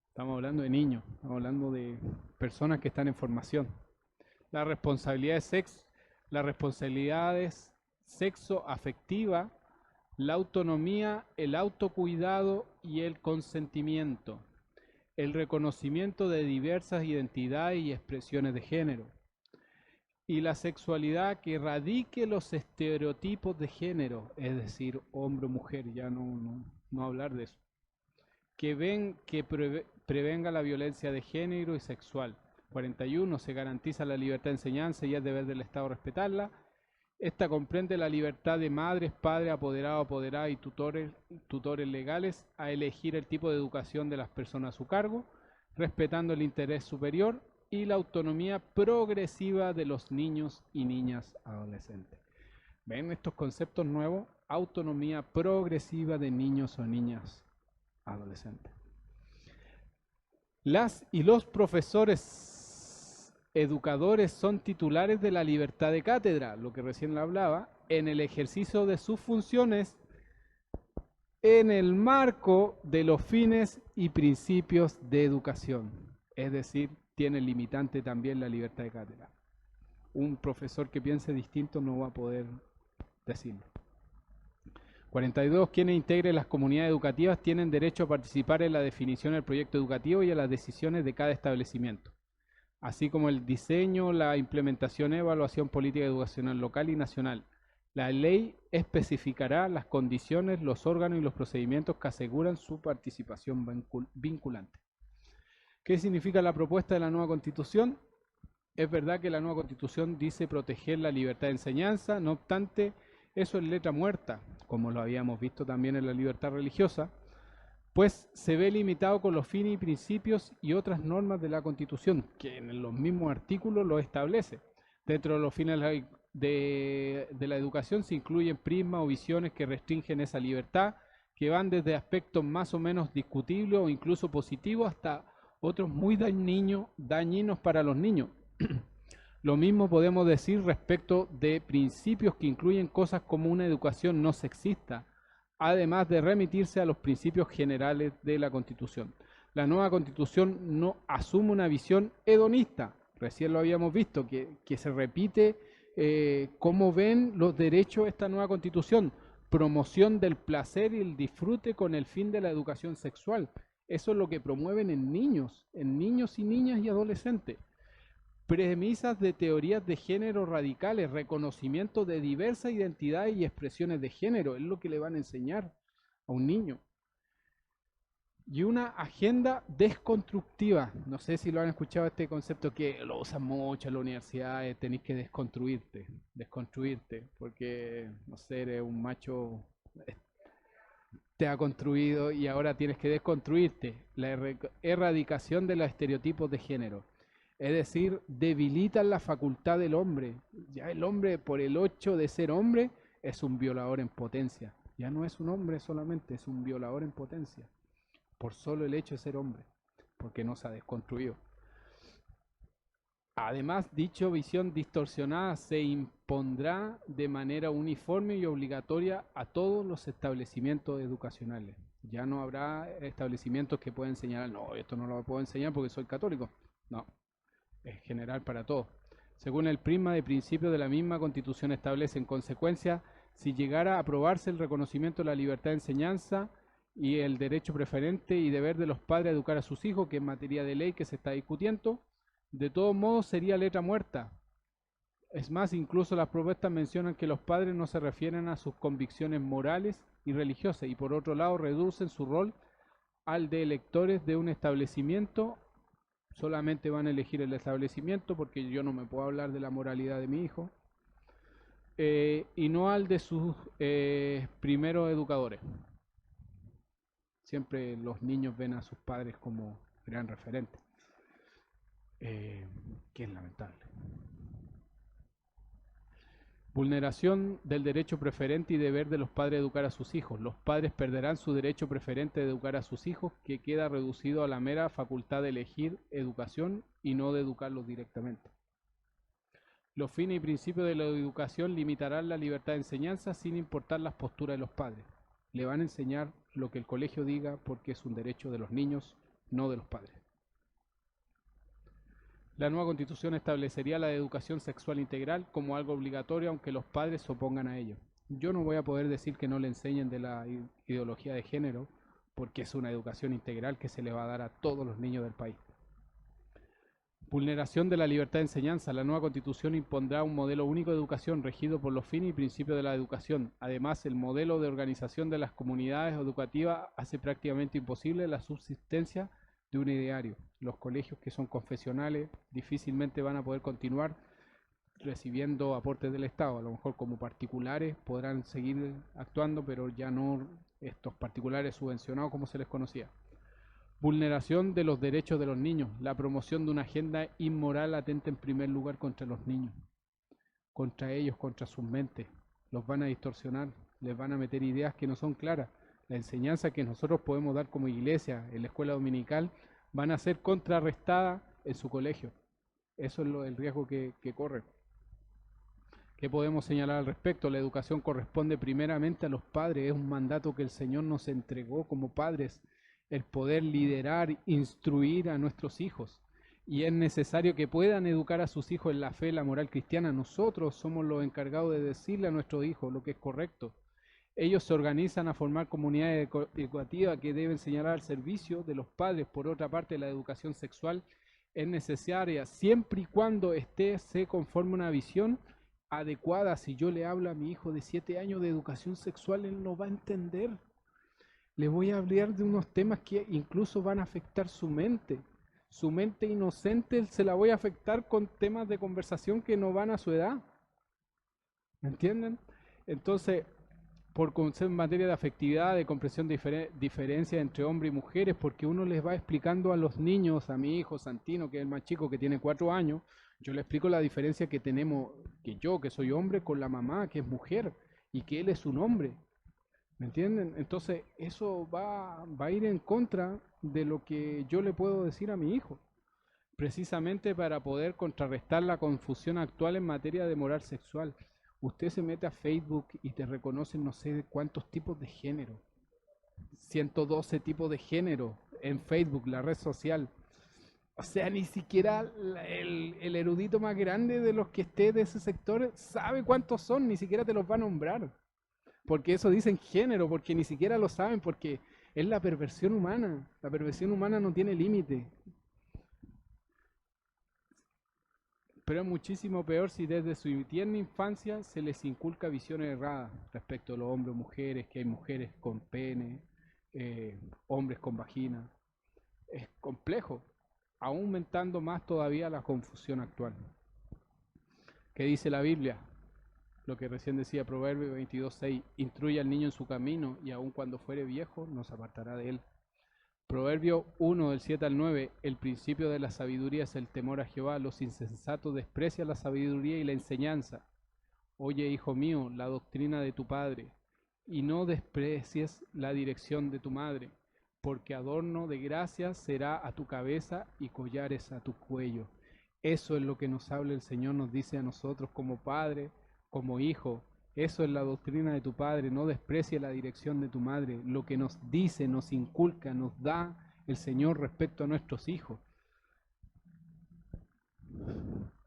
Estamos hablando de niños, estamos hablando de personas que están en formación. La responsabilidad es sexo-afectiva, la autonomía, el autocuidado y el consentimiento, el reconocimiento de diversas identidades y expresiones de género, y la sexualidad que erradique los estereotipos de género, es decir, hombre o mujer, ya no hablar de eso, que prevenga la violencia de género y sexual. 41. Se garantiza la libertad de enseñanza y es deber del Estado respetarla. Esta comprende la libertad de madres, padres, apoderados, apoderadas y tutores legales a elegir el tipo de educación de las personas a su cargo, respetando el interés superior y la autonomía progresiva de los niños y niñas adolescentes. ¿Ven estos conceptos nuevos? Autonomía progresiva de niños o niñas adolescentes. Las y los profesores educadores son titulares de la libertad de cátedra, lo que recién le hablaba, en el ejercicio de sus funciones en el marco de los fines y principios de educación. Es decir, tiene limitante también la libertad de cátedra. Un profesor que piense distinto no va a poder decirlo. 42. Quienes integren las comunidades educativas tienen derecho a participar en la definición del proyecto educativo y en las decisiones de cada establecimiento, así como el diseño, la implementación y evaluación política educacional local y nacional. La ley especificará las condiciones, los órganos y los procedimientos que aseguran su participación vinculante. ¿Qué significa la propuesta de la nueva Constitución? Es verdad que la nueva Constitución dice proteger la libertad de enseñanza, no obstante, eso es letra muerta, como lo habíamos visto también en la libertad religiosa, pues se ve limitado con los fines y principios y otras normas de la Constitución, que en los mismos artículos lo establece. Dentro de los fines de la educación se incluyen prismas o visiones que restringen esa libertad, que van desde aspectos más o menos discutibles o incluso positivos hasta otros muy dañinos para los niños. Lo mismo podemos decir respecto de principios que incluyen cosas como una educación no sexista, además de remitirse a los principios generales de la Constitución. La nueva Constitución no asume una visión hedonista, recién lo habíamos visto, que se repite cómo ven los derechos de esta nueva Constitución: promoción del placer y el disfrute con el fin de la educación sexual. Eso es lo que promueven en niños y niñas y adolescentes. Premisas de teorías de género radicales, reconocimiento de diversas identidades y expresiones de género, es lo que le van a enseñar a un niño. Y una agenda desconstructiva, no sé si lo han escuchado este concepto que lo usan mucho en la universidad, tenéis que desconstruirte, porque, no sé, eres un macho, te ha construido y ahora tienes que desconstruirte. La erradicación de los estereotipos de género. Es decir, debilitan la facultad del hombre. Ya el hombre, por el hecho de ser hombre, es un violador en potencia. Ya no es un hombre solamente, es un violador en potencia. Por solo el hecho de ser hombre, porque no se ha desconstruido. Además, dicha visión distorsionada se impondrá de manera uniforme y obligatoria a todos los establecimientos educacionales. Ya no habrá establecimientos que puedan señalar, no, esto no lo puedo enseñar porque soy católico. No, es general para todos. Según el prisma de principios de la misma Constitución establece, en consecuencia, si llegara a aprobarse el reconocimiento de la libertad de enseñanza y el derecho preferente y deber de los padres a educar a sus hijos, que es materia de ley que se está discutiendo, de todos modos sería letra muerta. Es más, incluso las propuestas mencionan que los padres no se refieren a sus convicciones morales y religiosas, y por otro lado reducen su rol al de electores de un establecimiento. Solamente van a elegir el establecimiento porque yo no me puedo hablar de la moralidad de mi hijo, y no al de sus primeros educadores. Siempre los niños ven a sus padres como gran referente, que es lamentable. Vulneración del derecho preferente y deber de los padres de educar a sus hijos. Los padres perderán su derecho preferente de educar a sus hijos, que queda reducido a la mera facultad de elegir educación y no de educarlos directamente. Los fines y principios de la educación limitarán la libertad de enseñanza sin importar las posturas de los padres. Le van a enseñar lo que el colegio diga porque es un derecho de los niños, no de los padres. La nueva Constitución establecería la educación sexual integral como algo obligatorio, aunque los padres se opongan a ello. Yo no voy a poder decir que no le enseñen de la ideología de género, porque es una educación integral que se le va a dar a todos los niños del país. Vulneración de la libertad de enseñanza. La nueva Constitución impondrá un modelo único de educación regido por los fines y principios de la educación. Además, el modelo de organización de las comunidades educativas hace prácticamente imposible la subsistencia de un ideario. Los colegios que son confesionales difícilmente van a poder continuar recibiendo aportes del Estado. A lo mejor como particulares podrán seguir actuando, pero ya no estos particulares subvencionados como se les conocía. Vulneración de los derechos de los niños. La promoción de una agenda inmoral atenta en primer lugar contra los niños, contra ellos, contra sus mentes. Los van a distorsionar, les van a meter ideas que no son claras. La enseñanza que nosotros podemos dar como iglesia en la escuela dominical van a ser contrarrestadas en su colegio. Eso es el riesgo que corre. ¿Qué podemos señalar al respecto? La educación corresponde primeramente a los padres. Es un mandato que el Señor nos entregó como padres, el poder liderar, instruir a nuestros hijos. Y es necesario que puedan educar a sus hijos en la fe, la moral cristiana. Nosotros somos los encargados de decirle a nuestros hijos lo que es correcto. Ellos se organizan a formar comunidades educativas que deben señalar al servicio de los padres. Por otra parte, la educación sexual es necesaria siempre y cuando se conforme una visión adecuada. Si yo le hablo a mi hijo de 7 años de educación sexual, él no va a entender. Le voy a hablar de unos temas que incluso van a afectar su mente. Su mente inocente se la voy a afectar con temas de conversación que no van a su edad. ¿Me entienden? Entonces, por ser en materia de afectividad, de comprensión de diferencia entre hombres y mujeres, porque uno les va explicando a los niños, a mi hijo Santino, que es el más chico, que tiene 4 años, yo le explico la diferencia que tenemos, que yo, que soy hombre, con la mamá, que es mujer, y que él es un hombre. ¿Me entienden? Entonces, eso va a ir en contra de lo que yo le puedo decir a mi hijo, precisamente para poder contrarrestar la confusión actual en materia de moral sexual. Usted se mete a Facebook y te reconocen no sé cuántos tipos de género. 112 tipos de género en Facebook, la red social. O sea, ni siquiera el erudito más grande de los que esté de ese sector sabe cuántos son, ni siquiera te los va a nombrar. Porque eso dicen género, porque ni siquiera lo saben, porque es la perversión humana. La perversión humana no tiene límite. Pero es muchísimo peor si desde su tierna infancia se les inculca visiones erradas respecto a los hombres o mujeres, que hay mujeres con pene, hombres con vagina. Es complejo, aumentando más todavía la confusión actual. ¿Qué dice la Biblia? Lo que recién decía Proverbios 22:6, instruye al niño en su camino y aun cuando fuere viejo no se apartará de él. Proverbio 1, del 7 al 9, el principio de la sabiduría es el temor a Jehová, los insensatos desprecian la sabiduría y la enseñanza. Oye, hijo mío, la doctrina de tu padre, y no desprecies la dirección de tu madre, porque adorno de gracia será a tu cabeza y collares a tu cuello. Eso es lo que nos habla el Señor, nos dice a nosotros como padre, como hijo, Eso es la doctrina de tu padre, no desprecie la dirección de tu madre, lo que nos dice, nos inculca, nos da el Señor respecto a nuestros hijos.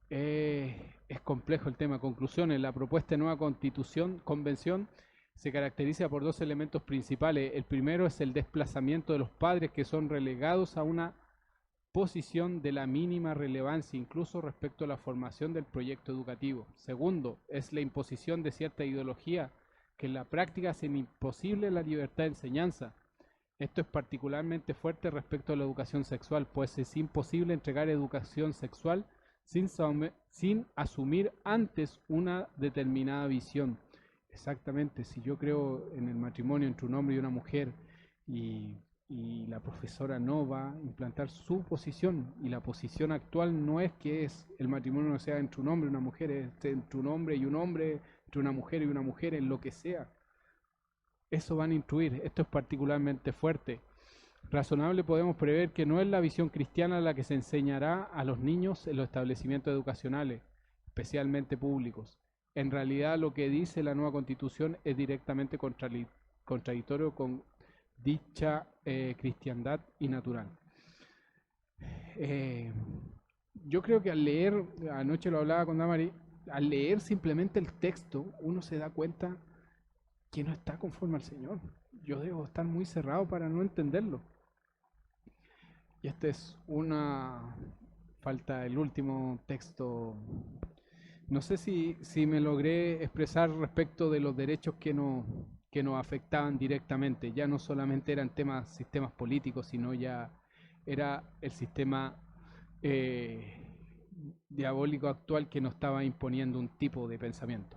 Es complejo el tema. Conclusiones. La propuesta de nueva convención se caracteriza por dos elementos principales. El primero es el desplazamiento de los padres, que son relegados a una posición de la mínima relevancia, incluso respecto a la formación del proyecto educativo. Segundo, es la imposición de cierta ideología que en la práctica hacen imposible la libertad de enseñanza. Esto es particularmente fuerte respecto a la educación sexual, pues es imposible entregar educación sexual sin asumir antes una determinada visión. Exactamente, si yo creo en el matrimonio entre un hombre y una mujer y la profesora no va a implantar su posición, y la posición actual no es que el matrimonio no sea entre un hombre y una mujer, es entre un hombre y un hombre, entre una mujer y una mujer, en lo que sea. Eso van a influir. Esto es particularmente fuerte. Razonable podemos prever que no es la visión cristiana la que se enseñará a los niños en los establecimientos educacionales, especialmente públicos. En realidad, lo que dice la nueva Constitución es directamente contradictorio con dicha cristiandad y natural. Yo creo que al leer, anoche lo hablaba con Damari, al leer simplemente el texto, uno se da cuenta que no está conforme al Señor. Yo debo estar muy cerrado para no entenderlo. Y esta es una falta, el último texto. No sé si me logré expresar respecto de los derechos que nos afectaban directamente. Ya no solamente eran sistemas políticos, sino ya era el sistema diabólico actual que nos estaba imponiendo un tipo de pensamiento.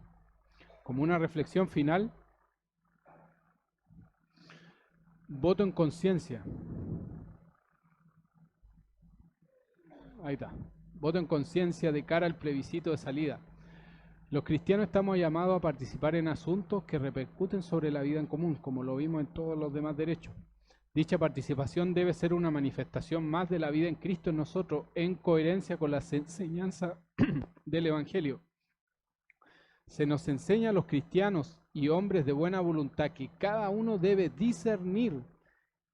Como una reflexión final, voto en conciencia. Ahí está. Voto en conciencia de cara al plebiscito de salida. Los cristianos estamos llamados a participar en asuntos que repercuten sobre la vida en común, como lo vimos en todos los demás derechos. Dicha participación debe ser una manifestación más de la vida en Cristo en nosotros, en coherencia con las enseñanzas del Evangelio. Se nos enseña a los cristianos y hombres de buena voluntad que cada uno debe discernir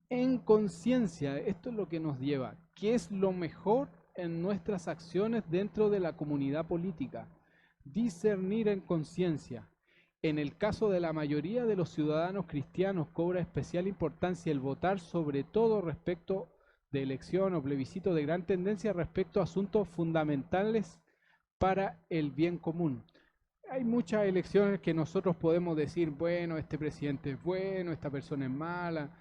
en conciencia, esto es lo que nos lleva, qué es lo mejor en nuestras acciones dentro de la comunidad política. Discernir en conciencia. En el caso de la mayoría de los ciudadanos cristianos cobra especial importancia el votar, sobre todo respecto de elección o plebiscito de gran tendencia respecto a asuntos fundamentales para el bien común. Hay muchas elecciones que nosotros podemos decir, bueno, este presidente es bueno, esta persona es mala.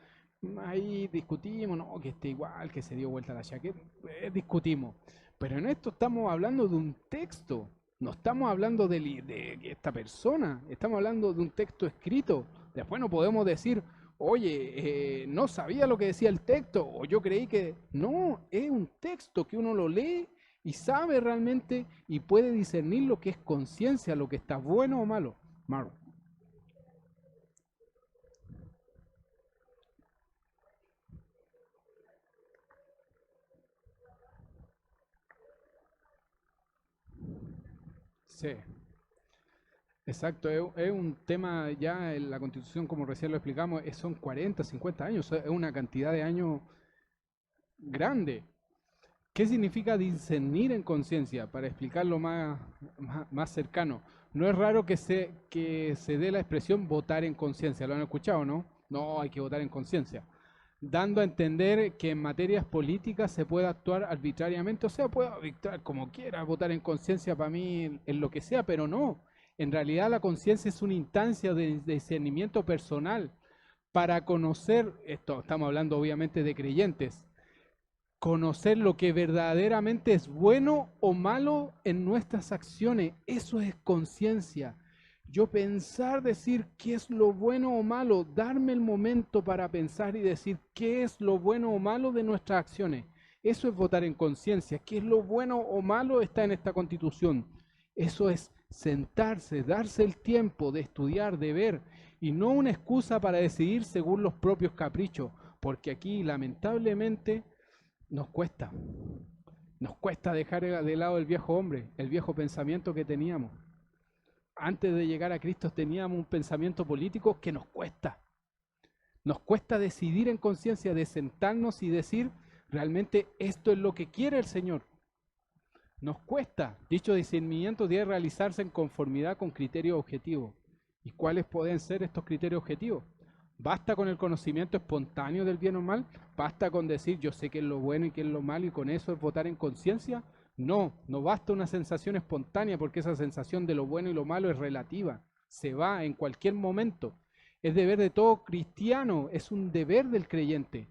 Ahí discutimos, no, que esté igual, que se dio vuelta la chaqueta, discutimos. Pero en esto estamos hablando de un texto, no estamos hablando de esta persona, estamos hablando de un texto escrito. Después no podemos decir, oye, no sabía lo que decía el texto, o yo creí que... No, es un texto que uno lo lee y sabe realmente y puede discernir lo que es conciencia, lo que está bueno o malo. Maru. Sí, exacto, es un tema ya en la Constitución, como recién lo explicamos, son 40, 50 años, es una cantidad de años grande. ¿Qué significa discernir en conciencia? Para explicarlo más cercano, no es raro que se dé la expresión votar en conciencia, ¿lo han escuchado, no? No, hay que votar en conciencia. Dando a entender que en materias políticas se puede actuar arbitrariamente, o sea, puedo actuar como quiera, votar en conciencia para mí en lo que sea, pero no. En realidad la conciencia es una instancia de discernimiento personal para conocer, esto estamos hablando obviamente de creyentes, conocer lo que verdaderamente es bueno o malo en nuestras acciones. Eso es conciencia. Yo pensar, decir qué es lo bueno o malo, darme el momento para pensar y decir qué es lo bueno o malo de nuestras acciones. Eso es votar en conciencia. ¿Qué es lo bueno o malo? Está en esta Constitución. Eso es sentarse, darse el tiempo de estudiar, de ver, y no una excusa para decidir según los propios caprichos, porque aquí lamentablemente nos cuesta dejar de lado el viejo hombre, el viejo pensamiento que teníamos. Antes de llegar a Cristo teníamos un pensamiento político que nos cuesta. Nos cuesta decidir en conciencia, de sentarnos y decir, realmente esto es lo que quiere el Señor. Nos cuesta. Dicho discernimiento debe realizarse en conformidad con criterios objetivos. ¿Y cuáles pueden ser estos criterios objetivos? ¿Basta con el conocimiento espontáneo del bien o mal? ¿Basta con decir yo sé qué es lo bueno y qué es lo malo y con eso es votar en conciencia? No, no basta una sensación espontánea porque esa sensación de lo bueno y lo malo es relativa. Se va en cualquier momento. Es deber de todo cristiano, es un deber del creyente.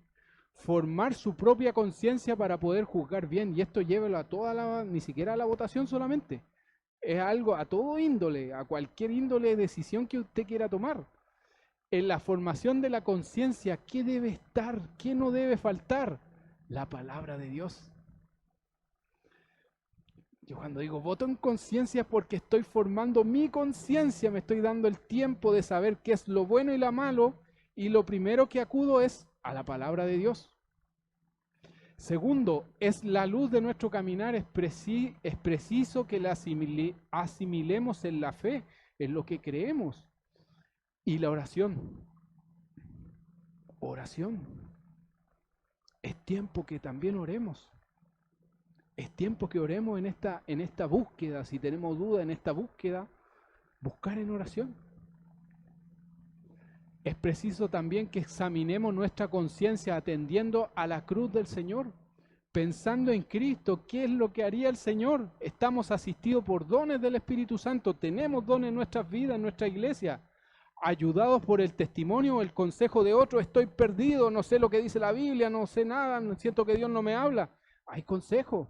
Formar su propia conciencia para poder juzgar bien. Y esto llévelo a toda la, ni siquiera a la votación solamente. Es algo a todo índole, a cualquier índole de decisión que usted quiera tomar. En la formación de la conciencia, ¿qué debe estar? ¿Qué no debe faltar? La palabra de Dios. Yo cuando digo voto en conciencia es porque estoy formando mi conciencia, me estoy dando el tiempo de saber qué es lo bueno y lo malo, y lo primero que acudo es a la palabra de Dios. Segundo, es la luz de nuestro caminar, es preciso que la asimilemos en la fe, en lo que creemos. Y la oración. Oración. Es tiempo que también oremos. Es tiempo que oremos en esta búsqueda. Si tenemos duda en esta búsqueda, buscar en oración. Es preciso también que examinemos nuestra conciencia atendiendo a la cruz del Señor, pensando en Cristo, ¿qué es lo que haría el Señor? Estamos asistidos por dones del Espíritu Santo, tenemos dones en nuestras vidas, en nuestra iglesia, ayudados por el testimonio o el consejo de otro. Estoy perdido, no sé lo que dice la Biblia, no sé nada, siento que Dios no me habla. Hay consejo.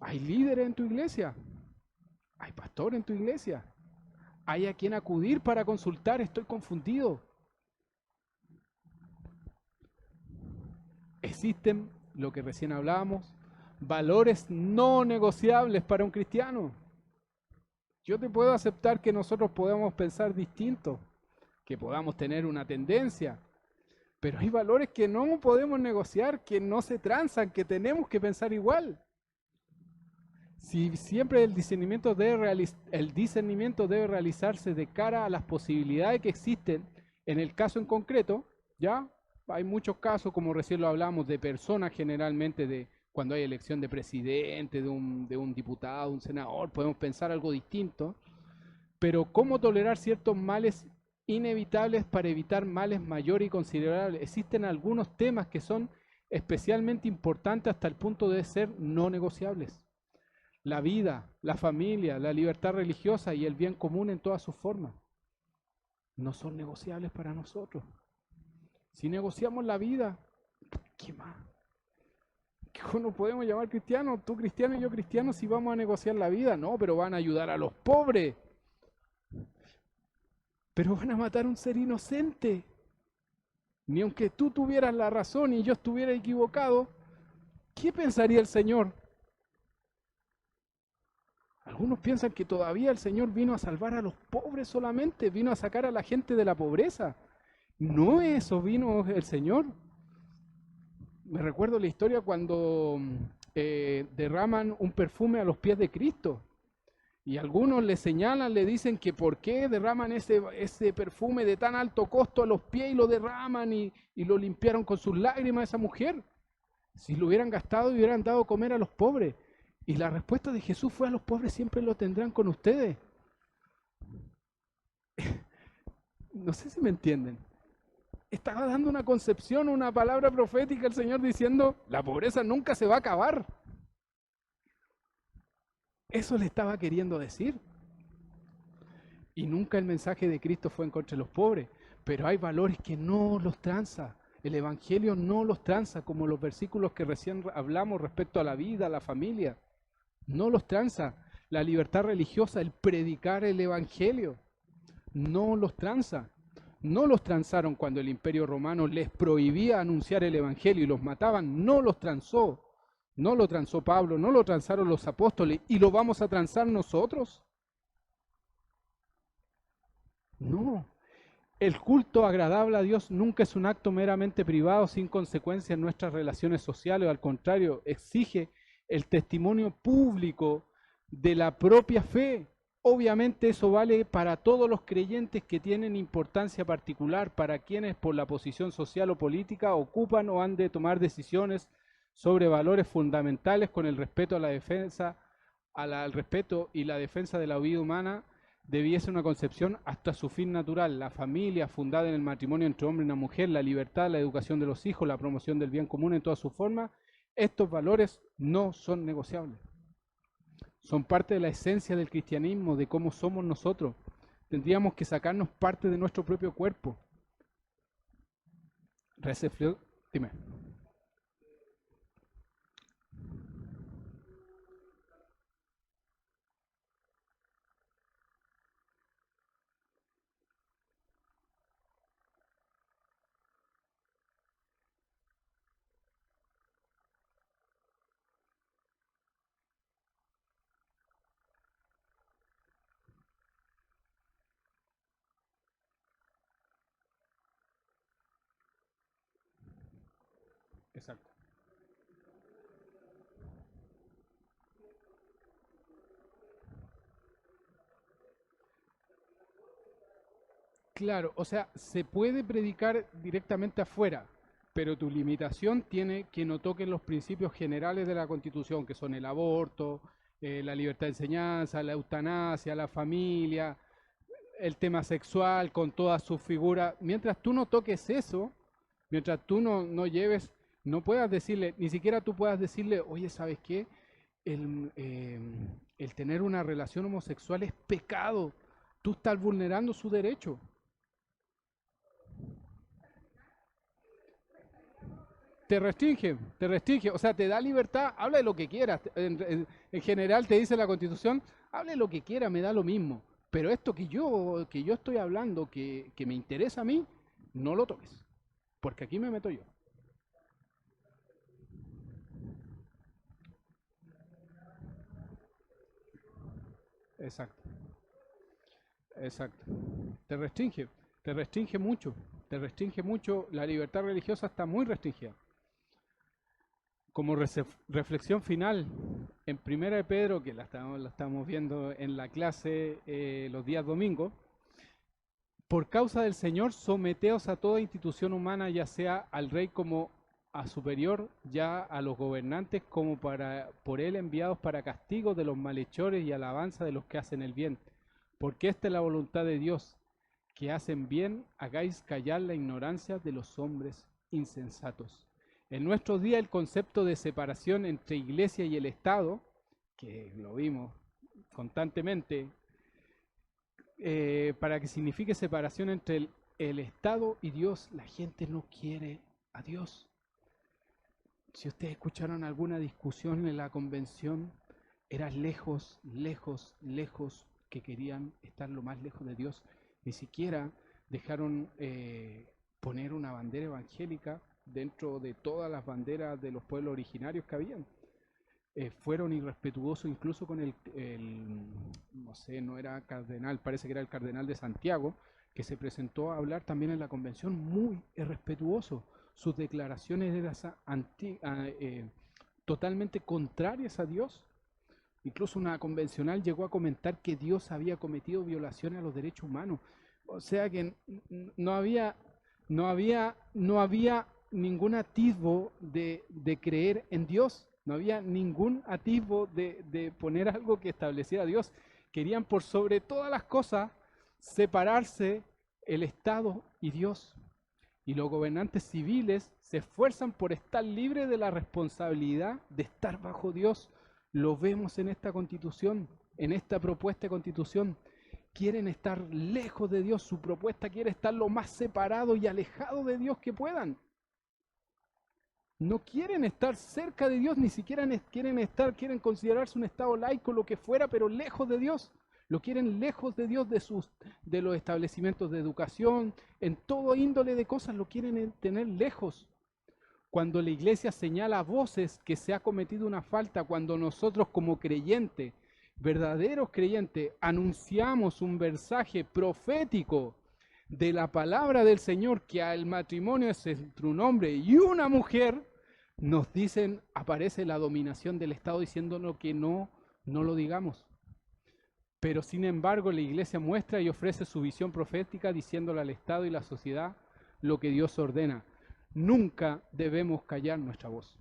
Hay líderes en tu iglesia, hay pastores en tu iglesia, hay a quien acudir para consultar, estoy confundido. Existen, lo que recién hablábamos, valores no negociables para un cristiano. Yo te puedo aceptar que nosotros podamos pensar distinto, que podamos tener una tendencia, pero hay valores que no podemos negociar, que no se transan, que tenemos que pensar igual. Si siempre el discernimiento debe realizarse de cara a las posibilidades que existen, en el caso en concreto, ya hay muchos casos, como recién lo hablamos, de personas generalmente, de cuando hay elección de presidente, de un diputado, un senador, podemos pensar algo distinto, pero ¿cómo tolerar ciertos males inevitables para evitar males mayores y considerables? Existen algunos temas que son especialmente importantes hasta el punto de ser no negociables. La vida, la familia, la libertad religiosa y el bien común en todas sus formas no son negociables para nosotros. Si negociamos la vida, ¿qué más? ¿Cómo nos podemos llamar cristianos? Tú cristiano y yo cristiano, si vamos a negociar la vida. No, pero van a ayudar a los pobres. Pero van a matar a un ser inocente. Ni aunque tú tuvieras la razón y yo estuviera equivocado, ¿qué pensaría el Señor? Algunos piensan que todavía el Señor vino a salvar a los pobres solamente, vino a sacar a la gente de la pobreza. No eso vino el Señor. Me recuerdo la historia cuando derraman un perfume a los pies de Cristo. Y algunos le señalan, le dicen que por qué derraman ese perfume de tan alto costo a los pies y lo derraman y lo limpiaron con sus lágrimas a esa mujer. Si lo hubieran gastado y hubieran dado a comer a los pobres. Y la respuesta de Jesús fue: a los pobres siempre lo tendrán con ustedes. No sé si me entienden. Estaba dando una concepción, una palabra profética el Señor diciendo: la pobreza nunca se va a acabar. Eso le estaba queriendo decir. Y nunca el mensaje de Cristo fue en contra de los pobres. Pero hay valores que no los tranza. El Evangelio no los tranza, como los versículos que recién hablamos respecto a la vida, a la familia. No los tranza. La libertad religiosa, el predicar el Evangelio, no los tranza. No los tranzaron cuando el Imperio Romano les prohibía anunciar el Evangelio y los mataban. No los transó. No lo transó Pablo, no lo transaron los apóstoles. ¿Y lo vamos a transar nosotros? No. El culto agradable a Dios nunca es un acto meramente privado sin consecuencias en nuestras relaciones sociales. Al contrario, exige el testimonio público de la propia fe. Obviamente eso vale para todos los creyentes que tienen importancia particular, para quienes por la posición social o política ocupan o han de tomar decisiones sobre valores fundamentales con el respeto a la defensa, al respeto y la defensa de la vida humana, debiese una concepción hasta su fin natural, la familia fundada en el matrimonio entre hombre y una mujer, la libertad, la educación de los hijos, la promoción del bien común en todas sus formas. Estos valores no son negociables. Son parte de la esencia del cristianismo, de cómo somos nosotros. Tendríamos que sacarnos parte de nuestro propio cuerpo. Dime. Exacto. Claro, o sea, se puede predicar directamente afuera, pero tu limitación tiene que no toquen los principios generales de la Constitución, que son el aborto, la libertad de enseñanza, la eutanasia, la familia, el tema sexual con todas sus figuras. Mientras tú no toques eso, mientras tú no lleves, no puedas decirle, ni siquiera tú puedas decirle, oye, ¿sabes qué? El tener una relación homosexual es pecado. Tú estás vulnerando su derecho. Te restringe, o sea, te da libertad, habla de lo que quieras. En general te dice la Constitución, hable de lo que quiera, me da lo mismo. Pero esto que yo estoy hablando, que me interesa a mí, no lo toques, porque aquí me meto yo. Exacto, exacto. Te restringe mucho, la libertad religiosa está muy restringida. Como reflexión final, en Primera de Pedro, que la estamos viendo en la clase los días domingos, por causa del Señor, someteos a toda institución humana, ya sea al rey como a superior, ya a los gobernantes como por él enviados para castigo de los malhechores y alabanza de los que hacen el bien. Porque esta es la voluntad de Dios, que hacen bien, hagáis callar la ignorancia de los hombres insensatos. En nuestros días el concepto de separación entre iglesia y el Estado, que lo vimos constantemente, para que signifique separación entre el Estado y Dios, la gente no quiere a Dios. Si ustedes escucharon alguna discusión en la convención, era lejos, lejos, lejos, que querían estar lo más lejos de Dios. Ni siquiera dejaron poner una bandera evangélica dentro de todas las banderas de los pueblos originarios que habían. Fueron irrespetuosos incluso con no sé, no era cardenal, parece que era el cardenal de Santiago, que se presentó a hablar también en la convención, muy irrespetuoso. Sus declaraciones eran totalmente contrarias a Dios. Incluso una convencional llegó a comentar que Dios había cometido violaciones a los derechos humanos. O sea que no había ningún atisbo de creer en Dios. No había ningún atisbo de poner algo que estableciera a Dios. Querían por sobre todas las cosas separarse el Estado y Dios. Y los gobernantes civiles se esfuerzan por estar libres de la responsabilidad de estar bajo Dios. Lo vemos en esta constitución, en esta propuesta de constitución. Quieren estar lejos de Dios. Su propuesta quiere estar lo más separado y alejado de Dios que puedan. No quieren estar cerca de Dios, ni siquiera quieren considerarse un estado laico, lo que fuera, pero lejos de Dios. Lo quieren lejos de Dios, de los establecimientos de educación, en todo índole de cosas lo quieren tener lejos. Cuando la iglesia señala a voces que se ha cometido una falta, cuando nosotros como creyentes, verdaderos creyentes, anunciamos un mensaje profético de la palabra del Señor, que el matrimonio es entre un hombre y una mujer, nos dicen, aparece la dominación del Estado diciéndonos que no lo digamos. Pero sin embargo la iglesia muestra y ofrece su visión profética diciéndole al Estado y la sociedad lo que Dios ordena. Nunca debemos callar nuestra voz.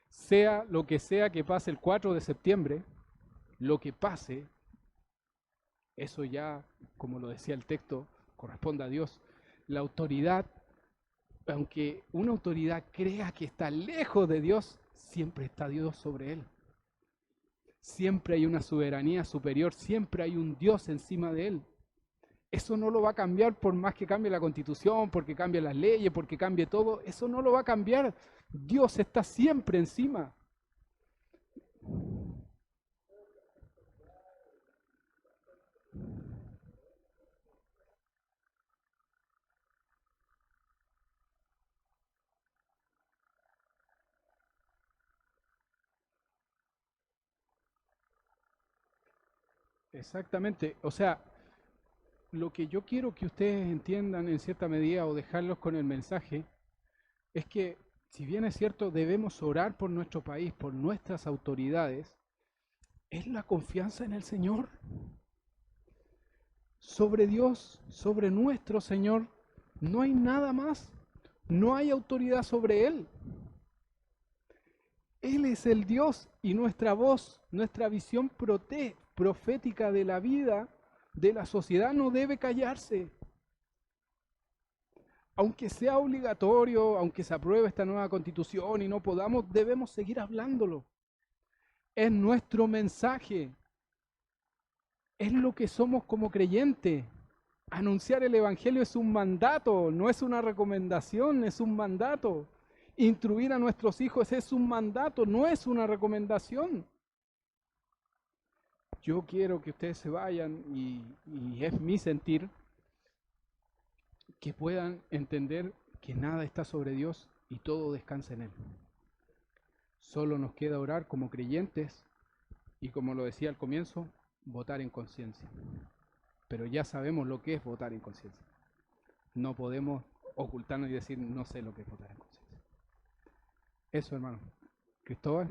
Sea lo que sea que pase el 4 de septiembre, lo que pase, eso ya, como lo decía el texto, corresponde a Dios. La autoridad, aunque una autoridad crea que está lejos de Dios, siempre está Dios sobre él. Siempre hay una soberanía superior, siempre hay un Dios encima de él. Eso no lo va a cambiar por más que cambie la Constitución, porque cambie las leyes, porque cambie todo. Eso no lo va a cambiar. Dios está siempre encima. Exactamente. O sea, lo que yo quiero que ustedes entiendan en cierta medida o dejarlos con el mensaje es que, si bien es cierto, debemos orar por nuestro país, por nuestras autoridades, es la confianza en el Señor. Sobre Dios, sobre nuestro Señor, no hay nada más. No hay autoridad sobre Él. Él es el Dios y nuestra voz, nuestra visión profética de la vida, de la sociedad, no debe callarse. Aunque sea obligatorio, aunque se apruebe esta nueva constitución y no podamos, debemos seguir hablándolo. Es nuestro mensaje. Es lo que somos como creyentes. Anunciar el Evangelio es un mandato, no es una recomendación, es un mandato. Instruir a nuestros hijos es un mandato, no es una recomendación. Yo quiero que ustedes se vayan y es mi sentir que puedan entender que nada está sobre Dios y todo descansa en Él. Solo nos queda orar como creyentes y, como lo decía al comienzo, votar en conciencia. Pero ya sabemos lo que es votar en conciencia. No podemos ocultarnos y decir no sé lo que es votar en conciencia. Eso, hermano. Cristóbal.